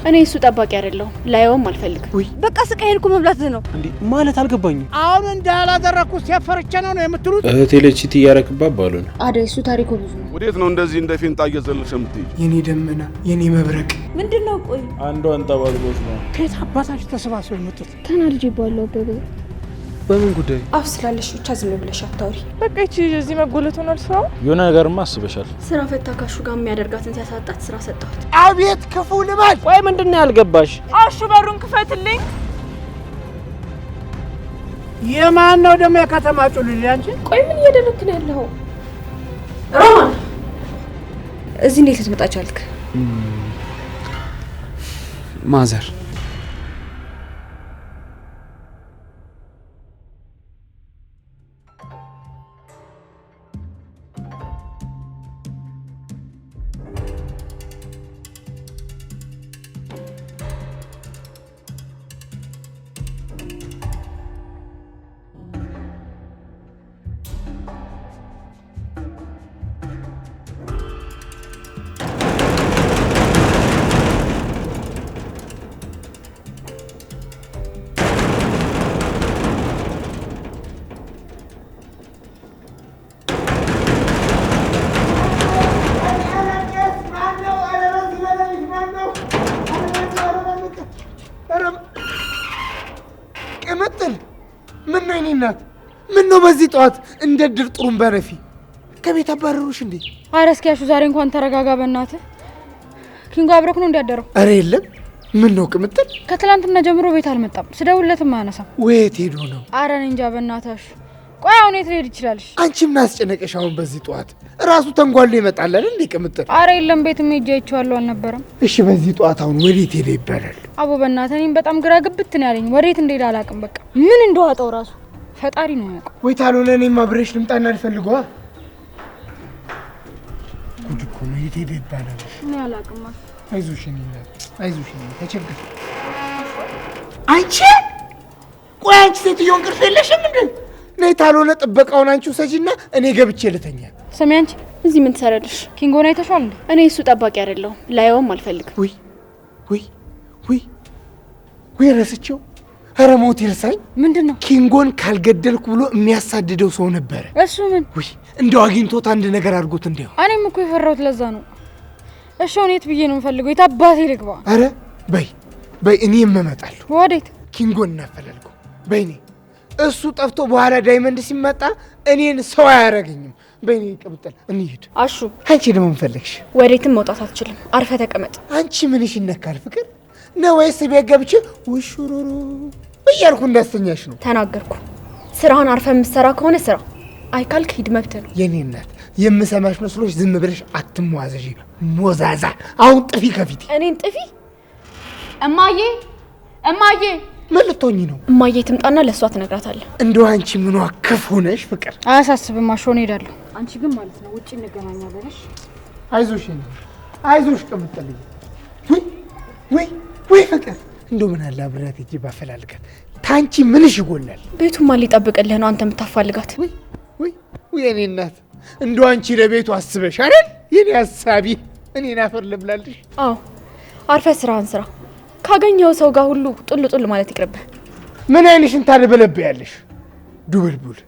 እኔ እሱ ጠባቂ አይደለሁ ላይውም አልፈልግም ወይ በቃ ስቃይ ሄድኩ መብላት ነው እንዴ ማለት አልገባኝም አሁን እንዳላደረኩ ሲያፈርቸ ነው የምትሉት እህቴ ለቺቲ ያረክባ ባሉን አደይ እሱ ታሪኩ ብዙ ነው ወዴት ነው እንደዚህ እንደ ፊንጣ እየዘለልሽ የምትሄጂ የኔ ደመና የኔ መብረቅ ምንድነው ቆይ አንዱ አንጠባጥቦት ነው ከየት አባታችሁ ተሰባስበው የመጡት ተናድጄ ባለው አበበ በምን ጉዳይ አፍ ስላለሽ ብቻ ዝም ብለሽ አታውሪ በቃ እቺ እዚህ መጎለቱን አልፈው የሆነ ነገርማ አስበሻል ስራ ፈታ ካሹ ጋር የሚያደርጋትን ሲያሳጣት ስራ ሰጣሁት አቤት ክፉ ልማድ ወይ ምንድነው ያልገባሽ አሹ በሩን ክፈትልኝ የማን ነው ደግሞ የከተማ ጩልል አንቺ ቆይ ምን እያደረክ ነው ያለው ሮማን እዚህ እንዴት ልትመጣ ቻልክ ማዘር ምን ነው በዚህ ጧት እንደ ድር ጥሩም በረፊ ከቤት አባረሩሽ እንዴ? ኧረ እስኪ ያሹ ዛሬ እንኳን ተረጋጋ በእናትህ። ኪንጎ አብረክ ነው እንዲያደረው? ኧረ የለም። ምን ነው ቅምጥል? ከትላንትና ጀምሮ ቤት አልመጣም። ስደውልለትም አያነሳም። ወይት ሄዶ ነው? ኧረ እኔ እንጃ በእናትህ። ቆይ አሁን የት ሊሄድ ይችላልሽ? አንቺ ምን አስጨነቀሽ አሁን በዚህ ጧት? ራሱ ተንጓሎ ይመጣል አይደል እንዴ ቅምጥል? ኧረ የለም ቤትም ሄጄ አይቼዋለሁ አልነበረም። እሺ በዚህ ጧት አሁን ወዴት ሄደ ይባላል? አቦ በእናትህ እኔም በጣም ግራ ግብት ነው ያለኝ። ወዴት እንደሄደ አላውቅም። በቃ ምን እንደዋጠው ራሱ ፈጣሪ ነው ያውቀው። ወይ ታልሆነ እኔም አብሬሽ ልምጣና ልፈልገዋ። ጉድ እኮ ነው። የት ሄደ ይባላል? እኔ አላውቅም። አይዞሽ እኔ አይዞሽ እኔ ተቸገር። አንቺ ቆይ አንቺ ሴትዮ እንቅልፍ የለሽም እንዴ? ነይ ታልሆነ ጥበቃውን አንቺ ውሰጂና እኔ ገብቼ ልተኛ። ስሚ አንቺ እዚህ ምን ትሰራለሽ? ኪንጎን አይተሽዋል እንዴ? እኔ እሱ ጠባቂ አይደለሁም ላይውም አልፈልግም። ወይ ረስቼው። ኧረ ሞት ይርሳኝ። ምንድነው? ኪንጎን ካልገደልኩ ብሎ የሚያሳድደው ሰው ነበር። እሱ ምን? እንደው አግኝቶት አንድ ነገር አድርጎት እንደው። እኔም እኮ የፈራሁት ለዛ ነው። እሺ እኔት ብዬ ነው የምፈልገው? የታባቴ ልግባ? ኧረ በይ እኔ እመጣለሁ። ወዴት? ኪንጎን እናፈላልገው። በይኔ እሱ ጠፍቶ በኋላ ዳይመንድ ሲመጣ እኔን ሰው አያረገኝም። በይኔ ቅምጥል እንሂድ። አሹ አንቺ ደግሞ ምን ፈለግሽ? ወዴትም መውጣት አትችልም። አርፈ ተቀመጥ። አንቺ ምንሽ ይነካል ፍቅር ነው ወይስ ቤት ገብቼ ውሹሩሩ እያልኩ እንዳስተኛሽ ነው? ተናገርኩ። ስራህን አርፈ የምትሰራ ከሆነ ስራ፣ አይካልክ ሂድ፣ መብት ነው። የኔ እናት የምሰማሽ መስሎሽ ዝም ብለሽ አትሟዘዢ። ሞዛዛ አሁን ጥፊ ከፊቴ። እኔን ጥፊ? እማዬ ምን ልትሆኚ ነው? እማዬ ትምጣና ለእሷ ትነግራታለህ። እንደው አንቺ ምኗ ክፉ ነሽ ፍቅር። አያሳስብም። አሾ እሄዳለሁ። አንቺ ግን ማለት ነው ውጪ እንገናኛለን። እሺ አይዞሽ ቅምጥልኝ። ወይ ፍቅር እንደው ምን አለ አብራት እጂ ባፈላልጋት። ታንቺ ምንሽ ይጎላል? ቤቱን ማን ሊጠብቅልህ ነው አንተ የምታፋልጋት? ወይ የኔ እናት እንደው አንቺ ለቤቱ አስበሽ አይደል? የኔ ሐሳቢ እኔን አፈር ልብላልሽ። አዎ አርፈ ስራህን ስራ። ካገኘው ሰው ጋር ሁሉ ጡል ማለት ይቅርብህ። ምን አይንሽን ታደበለብያለሽ? ዱብልቡል።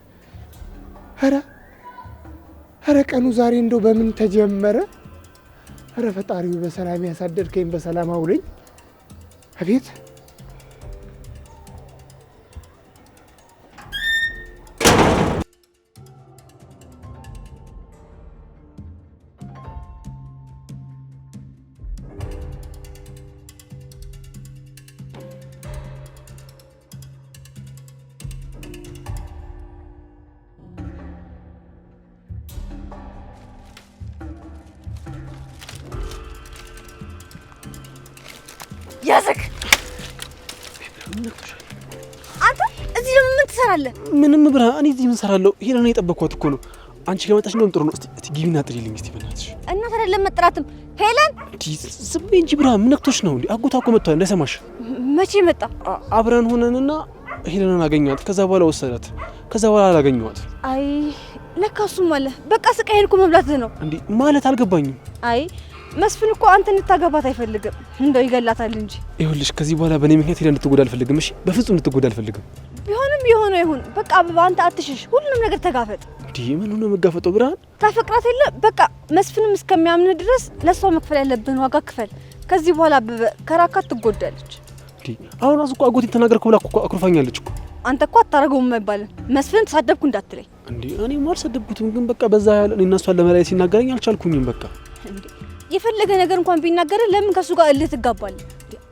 ኧረ ቀኑ ዛሬ እንደው በምን ተጀመረ? ኧረ ፈጣሪው በሰላም ያሳደርከኝ በሰላም አውለኝ። አቤት ያዘክ አንተ እዚህ ለምን ምን ትሰራለህ? ምንም ብርሃን እኔ እዚህ ምን ሰራለሁ? ሄለና የጠበቅኳት እኮ ነው። አንቺ ከመጣሽ እንደውም ጥሩ ነው። እስቲ ግቢና ጥሪልኝ እስቲ በእናትሽ። እና ታዲያ ለመጥራትም ሄለን ዝም በይ እንጂ ብርሃን፣ ምን ነክቶሽ ነው እንዴ? አጎቷ እኮ መጥቷል እንዳይሰማሽ። መቼ መጣ? አብረን ሆነንና ሄለናን አገኘኋት። ከዛ በኋላ ወሰዳት። ከዛ በኋላ አላገኘኋት። አይ ለካ እሱም አለ። በቃ ስቃይ ሄድኩ መብላት ነው እንዴ ማለት አልገባኝም። አይ መስፍን እኮ አንተ እንድታገባት አይፈልግም እንደው ይገላታል እንጂ ይኸውልሽ ከዚህ በኋላ በኔ ምክንያት ሄዳ እንድትጎዳ አልፈልግም እሺ በፍጹም እንድትጎዳ አልፈልግም ቢሆንም የሆነ ይሁን በቃ አበባ አንተ አትሽሽ ሁሉንም ነገር ተጋፈጥ እንዴ ምን ሆነ መጋፈጠው ብርሃን ታፈቅራት የለ በቃ መስፍንም እስከሚያምን ድረስ ለሷ መክፈል ያለብን ዋጋ ክፈል ከዚህ በኋላ አበበ ከራካት ትጎዳለች እንዴ አሁን አስቆ አጎቴ ተናገርኩ ብላ እኮ አኩርፋኛለች እኮ አንተ እኮ አታረገውም አይባልም መስፍን ተሳደብኩ እንዳትለኝ እንዴ እኔ ማልሰደብኩትም ግን በቃ በዛ ያለ እኔና እሷን ለመለያየት ሲናገረኝ አልቻልኩኝም በቃ እንዴ የፈለገ ነገር እንኳን ቢናገር ለምን ከሱ ጋር እልህ ትጋባለህ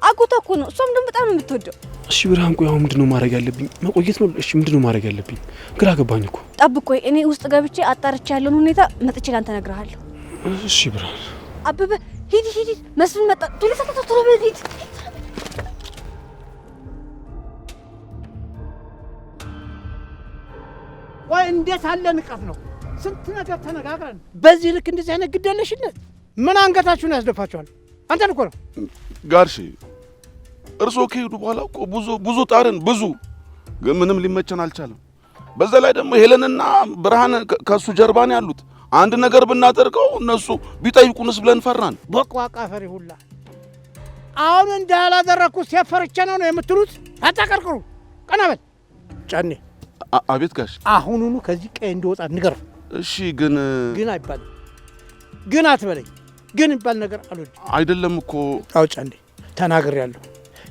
አጎቷ እኮ ነው እሷም ደግሞ በጣም ነው የምትወደው እሺ ብርሃን ቆይ አሁን ምንድነው ማድረግ ያለብኝ መቆየት ነው እሺ ምንድነው ማድረግ ያለብኝ ግራ ገባኝ እኮ ጠብቅ ቆይ እኔ ውስጥ ገብቼ አጣርቼ ያለውን ሁኔታ መጥቼ ላንተ እነግርሃለሁ እሺ ብርሃን አበበ ሂድ መስፍን መጣ ቶሎ በል ሂድ ወይ እንዴት አለ ንቀት ነው ስንት ነገር ተነጋግረን በዚህ ልክ እንደዚህ አይነት ግደለሽነት ምን አንገታችሁን ያስደፋችኋል አንተን እኮ ነው ጋርሺ እርሶ ከሄዱ በኋላ እኮ ብዙ ጣርን ብዙ ግን ምንም ሊመቸን አልቻለም በዛ ላይ ደግሞ ሄለንና ብርሃን ከሱ ጀርባ ነው ያሉት አንድ ነገር ብናደርገው እነሱ ቢጠይቁንስ ብለን ፈራን በቋቃ ፈሪ ሁላ አሁን እንዳላደረኩ ሲፈርቸ ነው የምትሉት አታቀርቅሩ ቀናበል ጫኔ አቤት ጋሽ አሁኑኑ ከዚህ ቀይ እንዲወጣ ንገር እሺ ግን አይባልም ግን አትበለኝ ግን ይባል ነገር አልወድ አይደለም እኮ አውጫ እንዴ ተናግሬያለሁ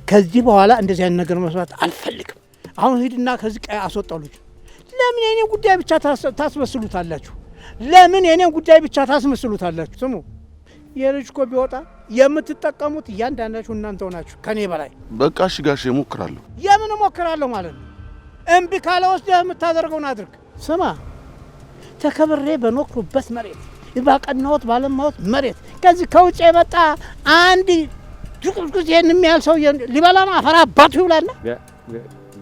ከዚህ በኋላ እንደዚህ አይነት ነገር መስማት አልፈልግም አሁን ሂድና ከዚህ ቀይ አስወጣው ልጅ ለምን የኔን ጉዳይ ብቻ ታስመስሉታላችሁ ለምን የኔን ጉዳይ ብቻ ታስመስሉታላችሁ ስሙ የልጅ እኮ ቢወጣ የምትጠቀሙት እያንዳንዳችሁ እናንተ ሆናችሁ ከኔ በላይ በቃ እሺ ጋሽ እሞክራለሁ የምን እሞክራለሁ ማለት ነው እምቢ ካለ ወስደህ የምታደርገውን አድርግ ስማ ተከብሬ በኖክሩበት መሬት ባቀናሁት ባለማሁት መሬት ከዚህ ከውጭ የመጣ አንድ ዱቁስ ይሄን የሚያል ሰው ሊበላ ነው አፈራ አባቱ ይውላል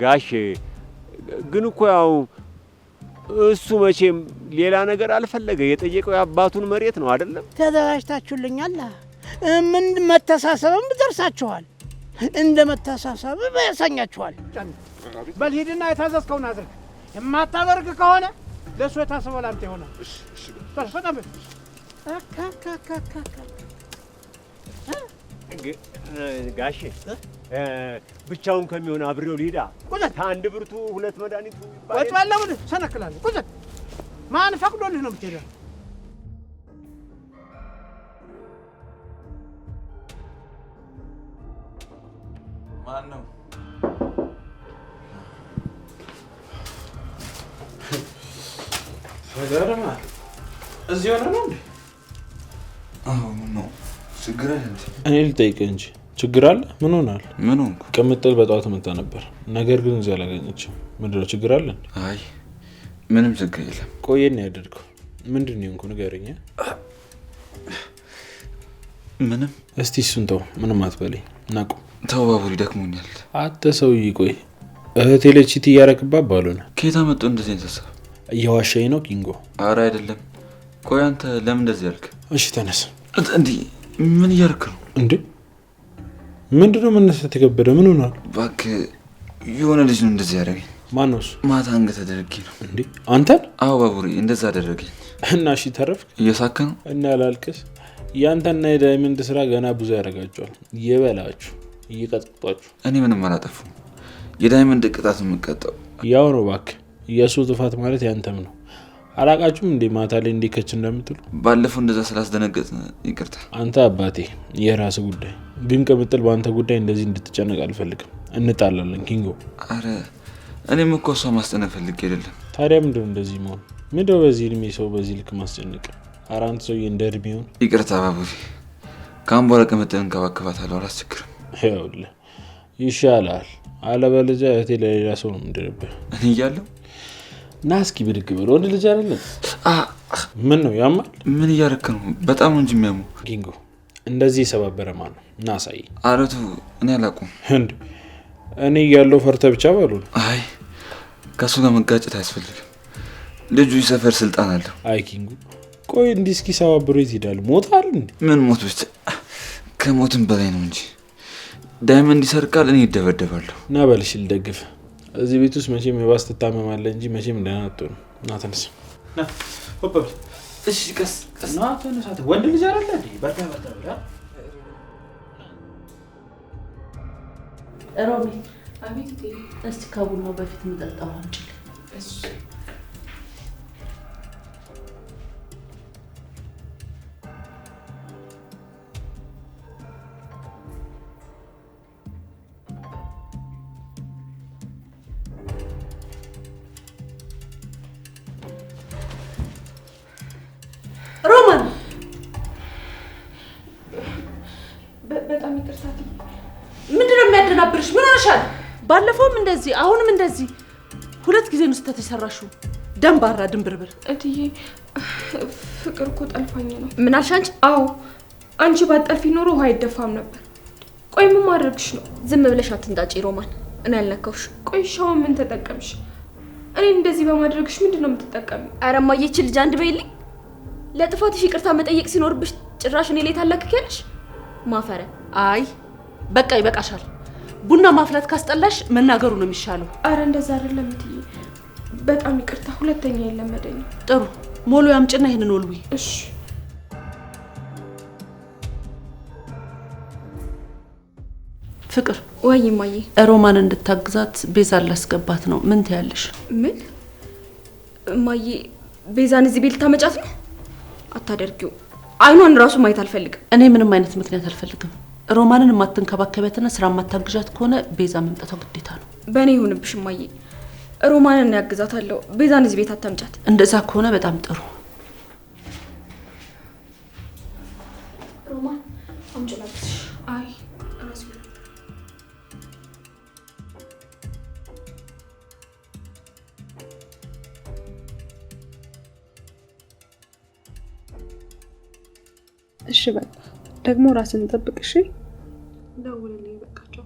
ጋሽ ግን እኮ ያው እሱ መቼም ሌላ ነገር አልፈለገ የጠየቀው የአባቱን መሬት ነው አይደለም ተደራጅታችሁልኛል ምን መተሳሰብም ደርሳችኋል እንደ መተሳሰብ በያሳኛችኋል በል ሂድና የታዘዝከውን አድርግ የማታደርግ ከሆነ ለሱ የታሰበው ላንተ ይሆናል እሺ ፈጣን ጋሽ ብቻውን ከሚሆን አብሬው ሊዳ አንድ ብርቱ ሁለት መድኃኒቱ ወጥ ባለው ሰነክላለ ቁዘት ማን ፈቅዶልህ ነው የምትሄደው ማን ነው ፈጋረማ እዚህ ሆነ ነው እንዴ አዎ ነው ችግር አለ እኔ ልጠይቅህ እንጂ ችግር አለ ምን ሆናል ምን ሆንኩ ቅምጥል በጧት መጣ ነበር ነገር ግን እዚህ አላገኘችም ምንድነው ችግር አለ አይ ምንም ችግር የለም ቆየን ያደርገው ምንድነው እንኩ ንገረኛ ምንም እስቲ እሱን ተው ምንም አትበለኝ ናቁ ተው ባቡሪ ደክሞኛል አተ ሰውዬ ቆይ እህቴ ለቺት እያረክባት ባሉና ከየት መጥቶ እንደዚህ ተሰብ እያዋሸኝ ነው ኪንጎ አረ አይደለም ቆይ አንተ ለምን እንደዚህ ያልክ እሺ ተነስ እንዴ ምን እያልክ ነው እንዴ ምንድነው መነሳት ተከበደ ምን ሆናል ባክ የሆነ ልጅ ነው እንደዚህ ያደረገኝ ማነው ማታ አንገት ተደርጌ ነው እንዴ አንተን አዎ ባቡሪ እንደዛ አደረገኝ እና እሺ ተረፍክ እየሳከ ነው እና ላልክስ ያንተና የዳይመንድ ስራ ገና ብዙ ያረጋጫል ይበላችሁ ይቀጥጣችሁ እኔ ምንም አላጠፋም የዳይመንድ ቅጣት የምቀጣው ያው ነው ባክ የሱ ጥፋት ማለት ያንተም ነው አላቃችሁም እንዴ ማታ ላይ እንዲከች እንደምትሉ ባለፈው እንደዛ ስላስደነገጥ ይቅርታ አንተ አባቴ የራስ ጉዳይ ግን ቅምጥል ባንተ ጉዳይ እንደዚህ እንድትጨነቅ አልፈልግም እንጣላለን ኪንጎ አረ እኔም እኮ እሷ ማስጨነቅ ፈልጌ አይደለም ታዲያ ምንድነው እንደዚህ መሆን ምንድነው በዚህ እድሜ ሰው በዚህ ልክ ማስጨነቅ አራንት ሰው እንደርቢውን ይቅርታ ባቡሪ ካምቦራ ቅምጥልን እንከባከባታለሁ አላስቸግርም ይኸውልህ ይሻላል አለበለዚያ እህቴ ለሌላ ሰው ነው የምንድርብህ እኔ እያለሁ ና እስኪ ብድግ በል ወንድ ልጅ አይደለም ምን ነው ያማል ምን እያረክ ነው በጣም እንጂ የሚያሙ ኪንጎ እንደዚህ የሰባበረ ማን ነው ና ሳይ አረቱ እኔ አላውቅም እንዴ እኔ ያለው ፈርተ ብቻ ባሉ አይ ከሱ ጋር መጋጨት አያስፈልግም ልጁ ይሰፈር ስልጣን አለው አይ ኪንጎ ቆይ እንዲህ እስኪ ሰባብሮ ይሄዳል ሞታል እንዴ ምን ሞት ብቻ ከሞትም በላይ ነው እንጂ ዳይመንድ ይሰርቃል እኔ ይደበደባለሁ ና በልሽ ልደግፍ እዚህ ቤት ውስጥ መቼም የባስ ትታመማለህ እንጂ መቼም እንደናጠው ነው ና ተነስ ና ሆፕ እሺ ቀስ ቀስ ነው ተነሳተ ወንድ ልጅ አይደለ እንዴ? በርታ በርታ ብላ ሮሚ አቤት እስቲ ከቡናው በፊት እንጠጣው አንችል። እሺ ሮማን በጣም ይቅርታ። ምንድነው የሚያደናብርሽ? ምን ሆነሻል? ባለፈውም እንደዚህ አሁንም እንደዚህ 2 ጊዜ ነው ስህተት የሰራሽው። ደንባራ ድንብርብር። እትዬ ፍቅር እኮ ጠልፋኝ ነው። ምን አልሽ አንቺ? አዎ አንቺ ባጠልፊ ኖሮ ውሃ አይደፋም ነበር። ቆይ ምን ማድረግሽ ነው? ዝም ብለሽ አትንጣጪ ሮማን። እኔ ያልነካውሽ። ቆይ ሻው ምን ተጠቀምሽ? እኔ እንደዚህ በማድረግሽ ምንድነው የምትጠቀሚው? ኧረ እማዬ ይህች ልጅ አንድ በይልኝ። ለጥፋትሽ ይቅርታ መጠየቅ ሲኖርብሽ ጭራሽ እኔ ላይ ታላክኪያለሽ። ማፈረ። አይ በቃ ይበቃሻል። ቡና ማፍላት ካስጠላሽ መናገሩ ነው የሚሻለው። አረ እንደዛ አይደለም እትዬ፣ በጣም ይቅርታ። ሁለተኛ የለመደኝ። ጥሩ ሞሉ ያምጭና ይሄንን ወልዊ። እሺ ፍቅር ወይ ማዬ፣ ሮማን እንድታግዛት ቤዛን ላስገባት ነው። ምን ትያለሽ? ምን ማዬ? ቤዛን እዚህ ቤት ታመጫት ነው? አታደርጊው። አይኗን ራሱ ማየት አልፈልግም። እኔ ምንም አይነት ምክንያት አልፈልግም። ሮማንን የማትንከባከቢያትና ስራ የማታግዣት ከሆነ ቤዛ መምጣቷ ግዴታ ነው። በእኔ ይሁንብሽ ማዬ። ሮማንን ያግዛታለሁ። ቤዛን እዚህ ቤት አታምጫት። እንደዛ ከሆነ በጣም ጥሩ። ሮማን አምጪላት። አይ እሺ በቃ ደግሞ ራስን ጠብቅ። እሺ ደውልልኝ። በቃቸው።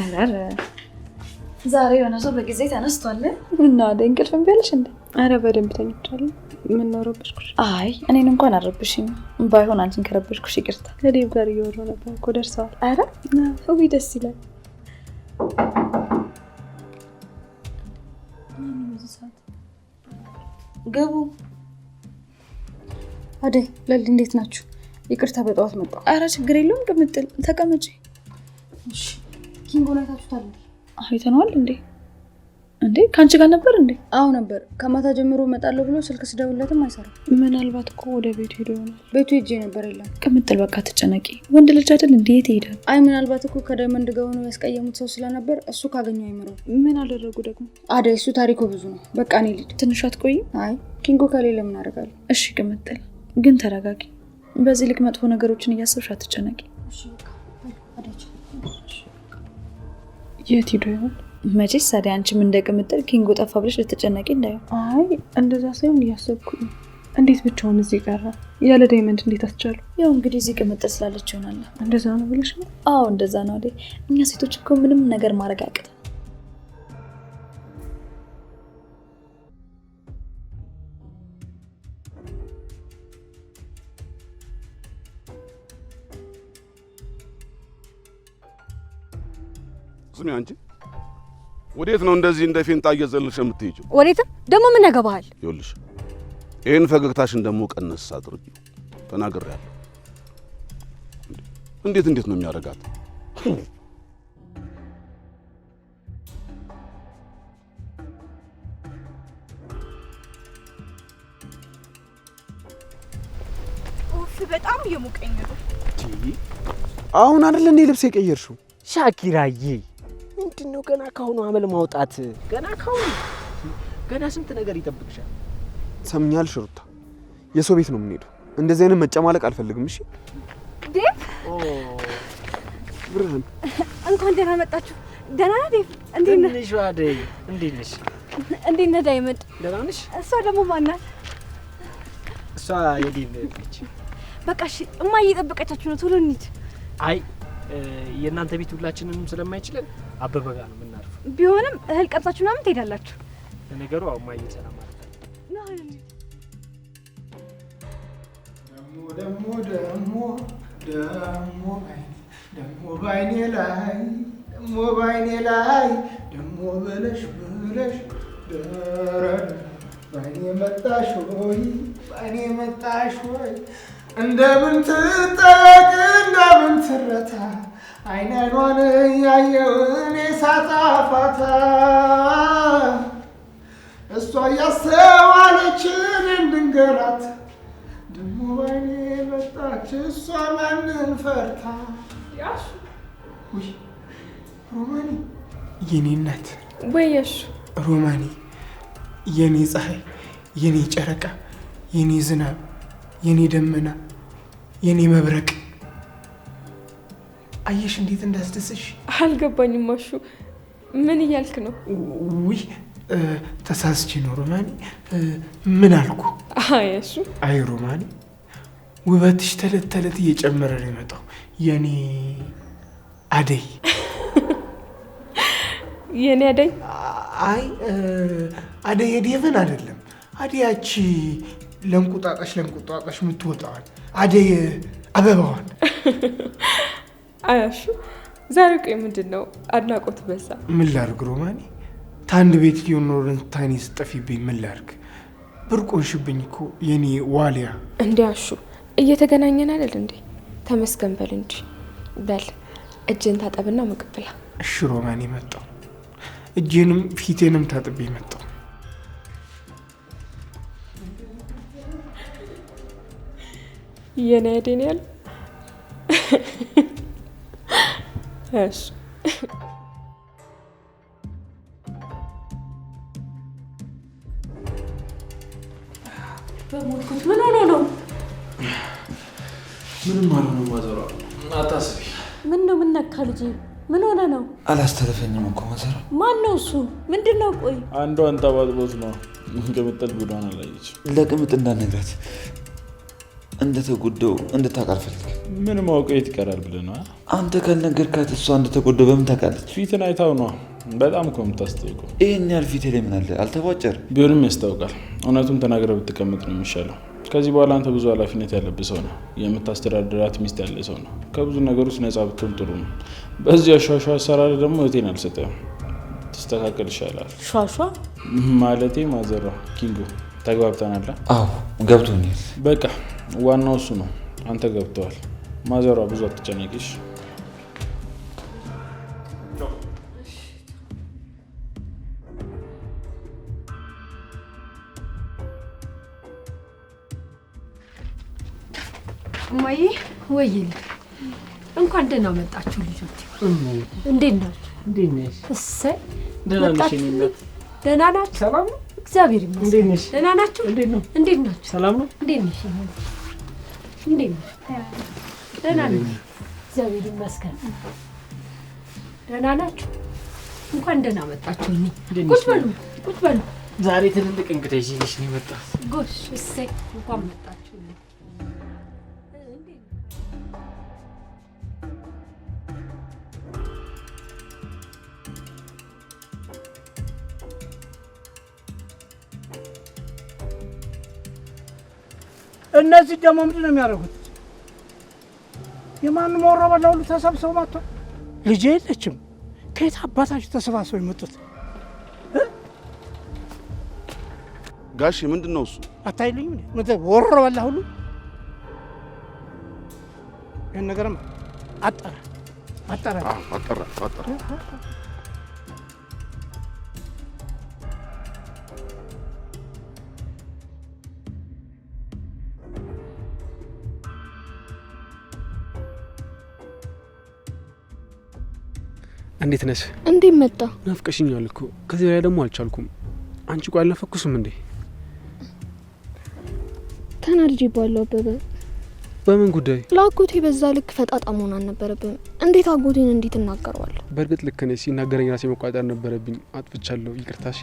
አረ ዛሬ የሆነ ሰው በጊዜ ተነስቷል እና እንቅልፍ እምቢ አለሽ እንዴ? አረ በደንብ ተኝቻለሁ። ምን ነው ረበሽኩሽ? አይ እኔን እንኳን አረብሽኝ። ባይሆን አንቺን ከረበሽኩሽ ይቅርታ። ከዴብ ጋር እየወራሁ ነበር እኮ ደርሰዋል። አረ ውይ ደስ ይላል። ገቡ። አደይ ለሊ እንዴት ናችሁ? ይቅርታ በጠዋት መጣሁ። አረ ችግር የለውም ቅምጥል ተቀመጪ። እሺ ኪንጎ ላይ ታችሁታል? አይተነዋል እንዴ? እንዴ ካንቺ ጋር ነበር እንዴ? አዎ ነበር። ከማታ ጀምሮ እመጣለሁ ብሎ ስልክ ስደውልለትም አይሰራም። ምናልባት እኮ ወደ ቤቱ ሄዶ ይሆናል። ቤቱ ሄጄ ነበር የለም። ቅምጥል በቃ ተጨነቂ። ወንድ ልጅ አይደል እንዴ? የት ይሄዳል? አይ ምናልባት እኮ ከዳይመንድ ጋር ሆኖ ያስቀየሙት ሰው ስለነበር እሱ ካገኘው አይምረው። ምን አደረጉ ደግሞ? አደይ እሱ ታሪኩ ብዙ ነው። በቃ እኔ ልሂድ። ትንሽ አትቆይም? አይ ኪንጎ ከሌለ ምን አደርጋለሁ? እሺ ቅምጥል ግን ተረጋጊ። በዚህ ልክ መጥፎ ነገሮችን እያሰብሽ አትጨነቂ። እሺ በቃ አደይ። የት ሄዶ ይሆን? መቼስ ታዲያ አንቺም እንደ ቅምጥል ኪንጎ ጠፋ ብለሽ ልትጨነቂ እንዳይሆን። አይ እንደዛ ሳይሆን እያሰብኩኝ እንዴት ብቻውን እዚህ ቀረ? ያለ ዳይመንድ እንዴት አስቻሉ? ያው እንግዲህ እዚህ ቅምጥል ስላለች ይሆናል። እንደዛ ነው ብለሽ ነው? አዎ እንደዛ ነው አይደል? እኛ ሴቶች እኮ ምንም ነገር ማድረግ አያቅተን። ስሚ አንቺ ወዴት ነው እንደዚህ እንደ ፌንጣ እየዘለልሽ የምትሄጂው? ወዴትም ደግሞ ምን ያገባሃል? ይኸውልሽ ይሄን ፈገግታሽን ደግሞ ቀነስ አድርጊ። ተናግሬያለሁ። እንዴት ነው የሚያደርጋት? ኡፍ በጣም እየሞቀኝ ነው። አሁን አይደል እንዴ ልብስ የቀየርሽው? ሻኪራዬ ምንድነው ገና ካሁኑ አመል ማውጣት? ገና ስንት ነገር ይጠብቅሻል። ሰምኛለሽ ሩታ፣ የሰው ቤት ነው የምንሄደው። እንደዚህ አይነት መጨማለቅ አልፈልግም። እሺ ዴቭ፣ ብርሃን እንኳን ደህና መጣችሁ። ደህና ነህ ዴቭ? እንዴት ነህ? ትንሿ አደይ እንዴት ነሽ? እንዴት ነህ ዳይመንድ? ደህና ነሽ? እሷ ደግሞ ማን ናት? እሷ የዴቭ ነች። በቃ እሺ፣ እማዬ እየጠበቀቻችሁ ነው። ቶሎ እንሂድ። አይ የእናንተ ቤት ሁላችንንም ስለማይችለን አበበ ጋር ነው የምናርፈው። ቢሆንም እህል ቀምሳችሁ ምናምን ትሄዳላችሁ። ለነገሩ አሁን ማየ ሰላም ማለት ነው። ደግሞ ባይኔ ላይ ደግሞ ብለሽ ብለሽ በአይኔ መጣሽ ሆይ በአይኔ መጣሽ ሆይ እንደምን ትጠቅ እንደምን ትረታ አይን አይኗን እያየው እኔ ሳጣፋታ እሷ እያስተዋለችን እንድንገራት ደሞ በአይኔ መጣች እሷ ማንን ፈርታ። ውይ ሮማኒ የኔ እናት ወየሽ ሮማኒ የኔ ፀሐይ የኔ ጨረቃ የኔ ዝናብ የኔ ደመና የኔ መብረቅ አየሽ እንዴት እንዳስደስሽ። አልገባኝም አሹ ምን እያልክ ነው? ውይ ተሳስቼ ነው ሮማኒ። ምን አልኩ? አይ አሹ አይ ሮማኒ ውበትሽ ተለት ተለት እየጨመረ ነው የመጣው የኔ አደይ። የኔ አደይ? አይ አደይ የዴቭን አይደለም። አደያቺ ለንቁጣጣሽ የምትወጣዋል አደይ አበባዋን። አያሹ ዛሬ ቆይ ምንድን ነው አድናቆት በዛ? ምን ላርግ ሮማኒ ታንድ ቤት ሊሆን ታኒ ስጠፊብኝ ምን ላርግ? ብርቆንሽብኝ እኮ የኔ ዋሊያ። እንዴ አሹ እየተገናኘን አይደል እንዴ? ተመስገን በል እንጂ። በል እጅን ታጠብና ምግብ ብላ። እሺ ሮማኒ መጣው። እጄንም ፊቴንም ታጥቤ መጣው። የኔ አደይ ነው ያለው። እሺ በሞትኩት ምን ሆኖ ነው? ምንም አልሆነም ማዘሯ አታስቢ። ምን ነው ምን ነካ ልጄ? ምን ሆነ ነው? አላስተረፈኝም እኮ ማዘሯ። ማን ነው እሱ? ምንድን ነው? ቆይ አንዷ አንጠባጥቦት ነው። ቅምጥል ጉዷን አላየች። ለቅምጥ እንዳነግራት እንደተጎዳው እንድታውቅ አልፈልግም። ምን ማውቀ የት ይቀራል ብለህ ነው? አንተ ካልነገርካት እሷ እንደተጎዳው በምን ታውቃለች? ፊትን አይታው ነው። በጣም እኮ የምታስጠይቀው። ይህን ያህል ፊቴ ላይ ምን አለ? አልተቧጨር ቢሆንም ያስታውቃል። እውነቱን ተናግረህ ብትቀመጥ ነው የሚሻለው። ከዚህ በኋላ አንተ ብዙ ኃላፊነት ያለብህ ሰው ነው። የምታስተዳድራት ሚስት ያለ ሰው ነው። ከብዙ ነገሮች ነጻ ብትሆን ጥሩ ነው። በዚህ አሿሿ አሰራር ደግሞ እህቴን አልሰጠህም። ትስተካከል ይሻላል። ሿሿ ማለቴ ማዘሯ ኪንጎ። ተግባብተናል? አዎ ገብቶኛል። በቃ ዋናው እሱ ነው። አንተ ገብተዋል። ማዘሯ ብዙ አትጨነቂሽ። እማዬ ወይኔ እንኳን ደህና መጣችሁ ልጆች። እንዴት ናችሁ? እንዴት ነሽ? እሰይ ደህና ነሽ? ደህና ናችሁ? ሰላም ነው? እግዚአብሔር ይመስገን። እንዴት ነሽ? ደህና ናችሁ? እንዴት ነው? እንዴት ናችሁ? ሰላም ነው? እንዴት ነሽ? እንዴት ነሽ? ደህና ነኝ እግዚአብሔር ይመስገን። ደህና ናችሁ? እንኳን ደህና መጣችሁ። ቁጭ በሉ ቁጭ በሉ። ዛሬ ትልልቅ እንግዳ ይዤልሽ ነው የመጣሁት። ጎሽ እሰይ እንኳን መጣችሁ። እነዚህ ደግሞ ምንድን ነው የሚያደርጉት? የማንም ወሮ በላ ሁሉ ተሰብስበው መጥቷል። ልጄ የለችም። ከየት አባታችሁ ተሰባስበው የመጡት? ጋሼ ምንድን ነው እሱ? አታይልኝ? ወሮ በላ ሁሉ ይህን ነገርም አጠራ። እንዴት ነሽ? እንዴት መጣ? ናፍቀሽኛል እኮ። ከዚህ በላይ ደግሞ አልቻልኩም። አንቺ ቆይ አልናፈኩሽም እንዴ? ተናልጄ ባለው አበበ። በምን ጉዳይ? ለአጎቴ በዛ ልክ ፈጣጣ መሆን አልነበረብም። እንዴት አጎቴን እንዴት እናገረዋለሁ? በእርግጥ ልክ ነሽ። ሲናገረኝ ራሴ መቋጠር ነበረብኝ። አጥፍቻለሁ። ይቅርታሽ።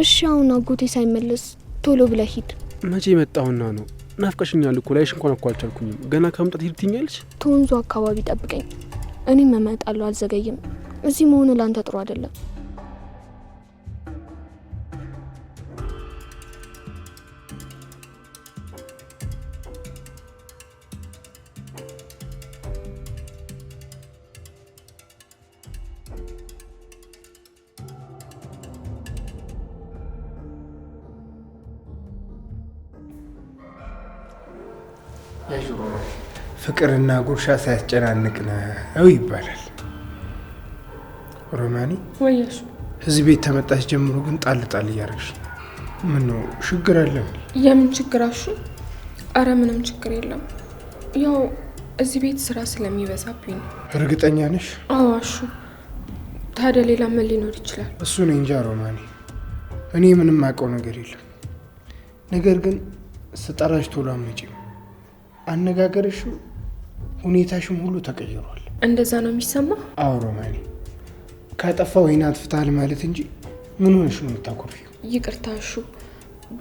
እሺ አሁን አጎቴ ሳይመለስ ቶሎ ብለህ ሂድ። መቼ መጣሁና ነው? ናፍቀሽኛል እኮ። ላይሽ እንኳን እኮ አልቻልኩኝም። ገና ከመምጣት ሂድ ትይኛለሽ? ተወንዙ አካባቢ ጠብቀኝ። እኔም እመጣለሁ። አልዘገይም። እዚህ መሆን ላንተ ጥሩ አይደለም። ፍቅርና ጉርሻ ሳያስጨናንቅ ነው ይባላል። ሮማኒ ወይስ እዚህ ቤት ተመጣች ጀምሮ ግን ጣል ጣል እያደረግሽ ምን ነው? ችግር አለ? የምን ችግር አሹ? አረ ምንም ችግር የለም። ያው እዚህ ቤት ስራ ስለሚበዛብኝ ነው። እርግጠኛ ነሽ? አዎ አሹ። ታዲያ ሌላ ምን ሊኖር ይችላል? እሱን እንጃ ሮማኒ፣ እኔ ምንም አውቀው ነገር የለም። ነገር ግን ስጠራሽ ቶሎ አትመጪም። አነጋገርሽም ሁኔታሽም ሁሉ ተቀይሯል። እንደዛ ነው የሚሰማ? አዎ ሮማኒ፣ ካጠፋው ወይን አጥፍታል ማለት እንጂ ምን ሆነሽ ነው የምታኮርፊው? ይቅርታ አሹ፣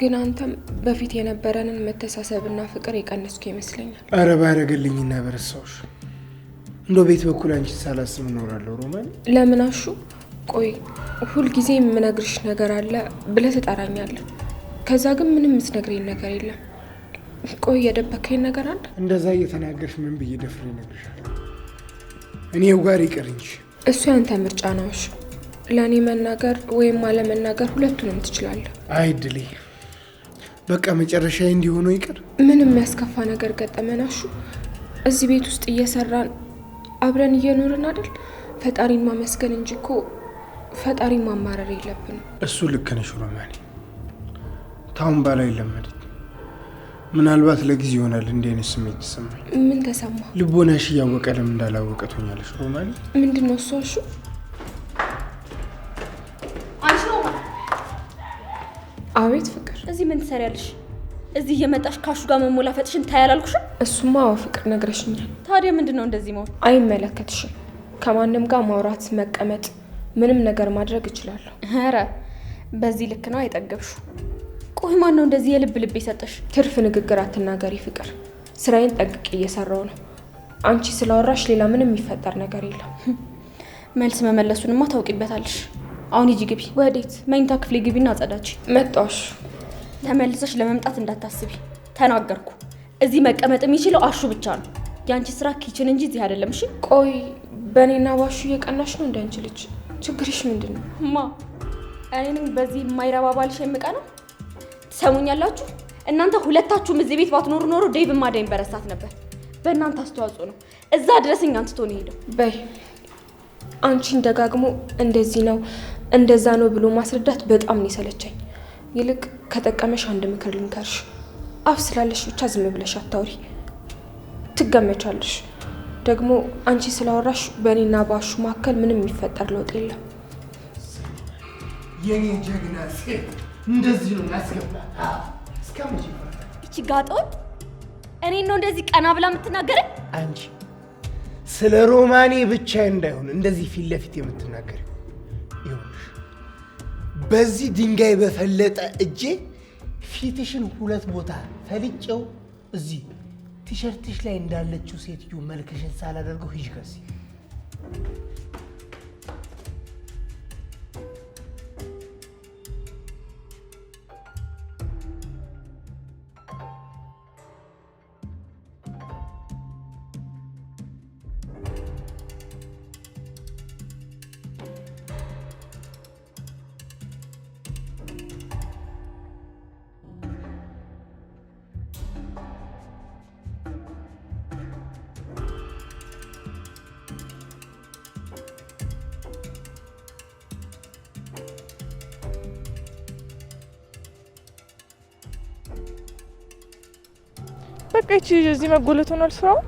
ግን አንተም በፊት የነበረንን መተሳሰብና ፍቅር የቀነስኩ ይመስለኛል። አረ ባረገልኝና በረሳውሽ። እንደው ቤት በኩል አንቺ ሳላስብ እኖራለሁ ሮማኒ። ለምን አሹ? ቆይ ሁልጊዜ የምነግርሽ ነገር አለ ብለህ ትጠራኛለህ፣ ከዛ ግን ምንም የምትነግረኝ ነገር የለም። ቆይ የደበከኝ ነገር አለ? እንደዛ እየተናገርሽ ምን ብዬ ደፍሬ እነግርሻለሁ? እኔው ጋር ይቅር እንጂ። እሱ ያንተ ምርጫ ነው አሹ። ለእኔ መናገር ወይም አለመናገር ሁለቱንም ትችላለህ። አይድሌ፣ በቃ መጨረሻ እንዲሆኑ ይቅር። ምንም የሚያስከፋ ነገር ገጠመን አሹ? እዚህ ቤት ውስጥ እየሰራን አብረን እየኖርን አይደል? ፈጣሪን ማመስገን እንጂ እኮ ፈጣሪን ማማረር የለብንም። እሱ ልክ ነሽ ሮማኒ። ታውን ባላ ይለመደኝ። ምናልባት ለጊዜ ይሆናል እንዲህ አይነት ስሜት ተሰማኝ። ምን ተሰማ? ልቦናሽ እያወቀ ለምን እንዳላወቀ ትሆኛለሽ ሮማኒ። ምንድን ነው እሱ አሹ? አቤት ፍቅር፣ እዚህ ምን ትሰሪያለሽ? እዚህ እየመጣሽ ካሹ ጋር መሞላፈጥሽን ታያላልኩሽም? እሱማ አዎ ፍቅር ነግረሽኛል። ታዲያ ምንድነው እንደዚህ መሆን? አይመለከትሽም። ከማንም ጋር ማውራት፣ መቀመጥ፣ ምንም ነገር ማድረግ እችላለሁ። ኧረ በዚህ ልክ ነው አይጠገብሹ። ቆይ ማን ነው እንደዚህ የልብ ልብ የሰጠሽ? ትርፍ ንግግር አትናገሪ ፍቅር። ስራዬን ጠንቅቄ እየሰራው ነው። አንቺ ስላወራሽ ሌላ ምንም የሚፈጠር ነገር የለም። መልስ መመለሱንማ ታውቂበታለሽ። አሁን ሂጂ ግቢ። ወዴት? መኝታ ክፍሌ ግቢና አጸዳች። መጣሽ። ተመልሰሽ ለመምጣት እንዳታስቢ ተናገርኩ። እዚህ መቀመጥ የሚችለው አሹ ብቻ ነው። ያንቺ ስራ ኪችን እንጂ እዚህ አይደለም። እሺ? ቆይ በእኔና ባሹ እየቀናሽ ነው? እንዳንቺ ልጅ ችግርሽ ምንድን ነው? ማ እኔንም በዚህ የማይረባ ባልሽ የምቀናው? ትሰሙኛላችሁ? እናንተ ሁለታችሁም እዚህ ቤት ባትኖሩ ኖሮ ዴቭ ማዳኝ በረሳት ነበር። በእናንተ አስተዋጽኦ ነው እዛ ድረስ እኛን ትቶ ነው ሄደው። በይ አንቺን ደጋግሞ እንደዚህ ነው እንደዛ ነው ብሎ ማስረዳት በጣም ነው የሰለቸኝ። ይልቅ ከጠቀመሽ አንድ ምክር ልንገርሽ። አፍ ስላለሽ ብቻ ዝም ብለሽ አታውሪ። ትገመቻለሽ። ደግሞ አንቺ ስላወራሽ በእኔና ባሹ መካከል ምንም የሚፈጠር ለውጥ የለም። የኔ ጀግና ሴት እንደዚህ ነው ያስገባት። እስከመቼ እቺ ጋጦት እኔን ነው እንደዚህ ቀና ብላ የምትናገረኝ? አንቺ ስለ ሮማኔ ብቻ እንዳይሆን እንደዚህ ፊት ለፊት የምትናገር ይሁንሽ። በዚህ ድንጋይ በፈለጠ እጄ ፊትሽን ሁለት ቦታ ፈልጬው እዚህ ቲሸርትሽ ላይ እንዳለችው ሴትዮ መልክሽን ሳላደርገው ሂጅ ከዚህ። በቃ እቺ እዚህ መጎለት ሆኗል ስራው።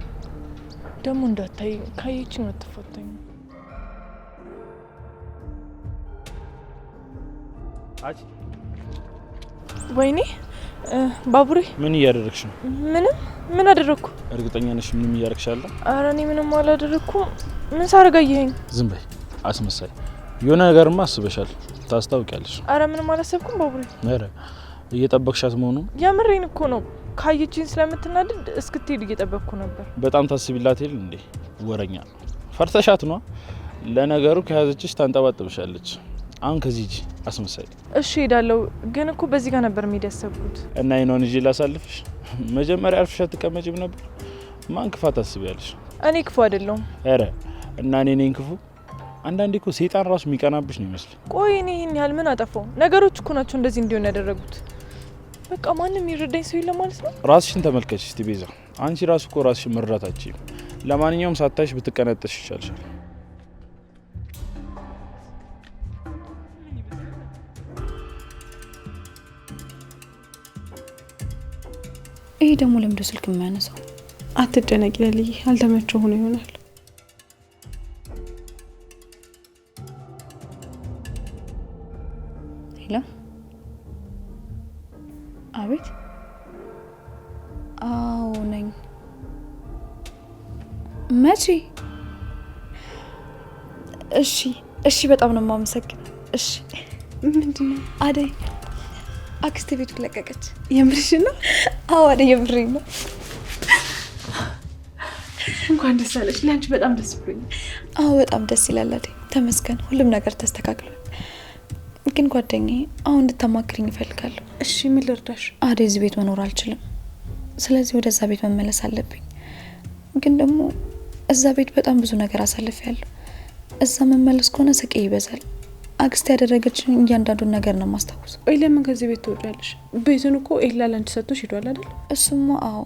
ደግሞ እንዳታይ ካየችኝ አትፈታኝ። አጭ ወይኔ ባቡሬ፣ ምን እያደረግሽ ነው? ምን አደረግኩ? እርግጠኛ ነሽ ምንም እያደረግሽ አለ? ኧረ እኔ ምንም አላደረኩም። ምን ሳረጋየኝ? ዝም በይ አስመሳይ። የሆነ ነገርማ አስበሻል፣ ታስታውቂያለሽ። ኧረ ምንም አላሰብኩም ባቡሬ። ኧረ እየጠበቅሻት መሆኑ? የምሬን እኮ ነው። ካየችኝ ስለምትናደድ እስክትሄድ እየጠበቅኩ ነበር። በጣም ታስቢላት የለ እንዴ? ወረኛ ፈርተሻት ነው። ለነገሩ ከያዘችሽ ታንጠባጥብሻለች። አሁን ከዚህ ሂጂ አስመሳይ። እሺ ሄዳለሁ፣ ግን እኮ በዚህ ጋር ነበር መሄድ ያሰብኩት። እና አይኗን ይዤ ላሳልፍሽ? መጀመሪያ አርፍሽ አትቀመጪም ነበር? ማን ክፋት ታስቢያለሽ? እኔ ክፉ አይደለሁም። ኧረ እና እኔ ነኝ ክፉ? አንዳንዴ እኮ ሰይጣን ራሱ የሚቀናብሽ ነው ይመስል። ቆይ እኔ ይህን ያህል ምን አጠፋው? ነገሮች እኮ ናቸው እንደዚህ እንዲሆን ያደረጉት። በቃ ማንም ይረዳኝ ሰው የለም ማለት ነው። ራስሽን ተመልከች እስቲ ቤዛ። አንቺ ራስ እኮ ራስሽን መርዳት አትችይም። ለማንኛውም ሳታሽ ብትቀነጥሽ ይሻልሻል። ይሄ ደግሞ ለምንድነው ስልክ የማያነሳው? አትጨነቂ ለልዬ፣ አልተመቸው ሆኖ ይሆናል። ሄሎ፣ አቤት። አዎ ነኝ። መቼ? እሺ እሺ፣ በጣም ነው የማመሰግነው። እሺ። ምንድነው? አደይ አክስቴ ቤቱን ለቀቀች። የምርሽ ነው? አዎ አደይ፣ የምሬን ነው። እንኳን ደስ አለሽ። ለአንቺ በጣም ደስ ብሎኛል። አዎ በጣም ደስ ይላል አደይ። ተመስገን፣ ሁሉም ነገር ተስተካክሏል። ግን ጓደኛዬ አሁን እንድታማክሪኝ እፈልጋለሁ። እሺ፣ ምን ልርዳሽ? አደይ እዚህ ቤት መኖር አልችልም። ስለዚህ ወደዛ ቤት መመለስ አለብኝ። ግን ደግሞ እዛ ቤት በጣም ብዙ ነገር አሳልፌያለሁ። እዛ መመለስ ከሆነ ስቄ ይበዛል። አክስቴ ያደረገችን እያንዳንዱን ነገር ነው ማስታወስ። ወይ ለምን ከዚህ ቤት ትወጫለሽ? ቤቱን እኮ ኤላ ላንቺ ሰጥቶሽ ሄዷል አይደል? እሱማ አዎ።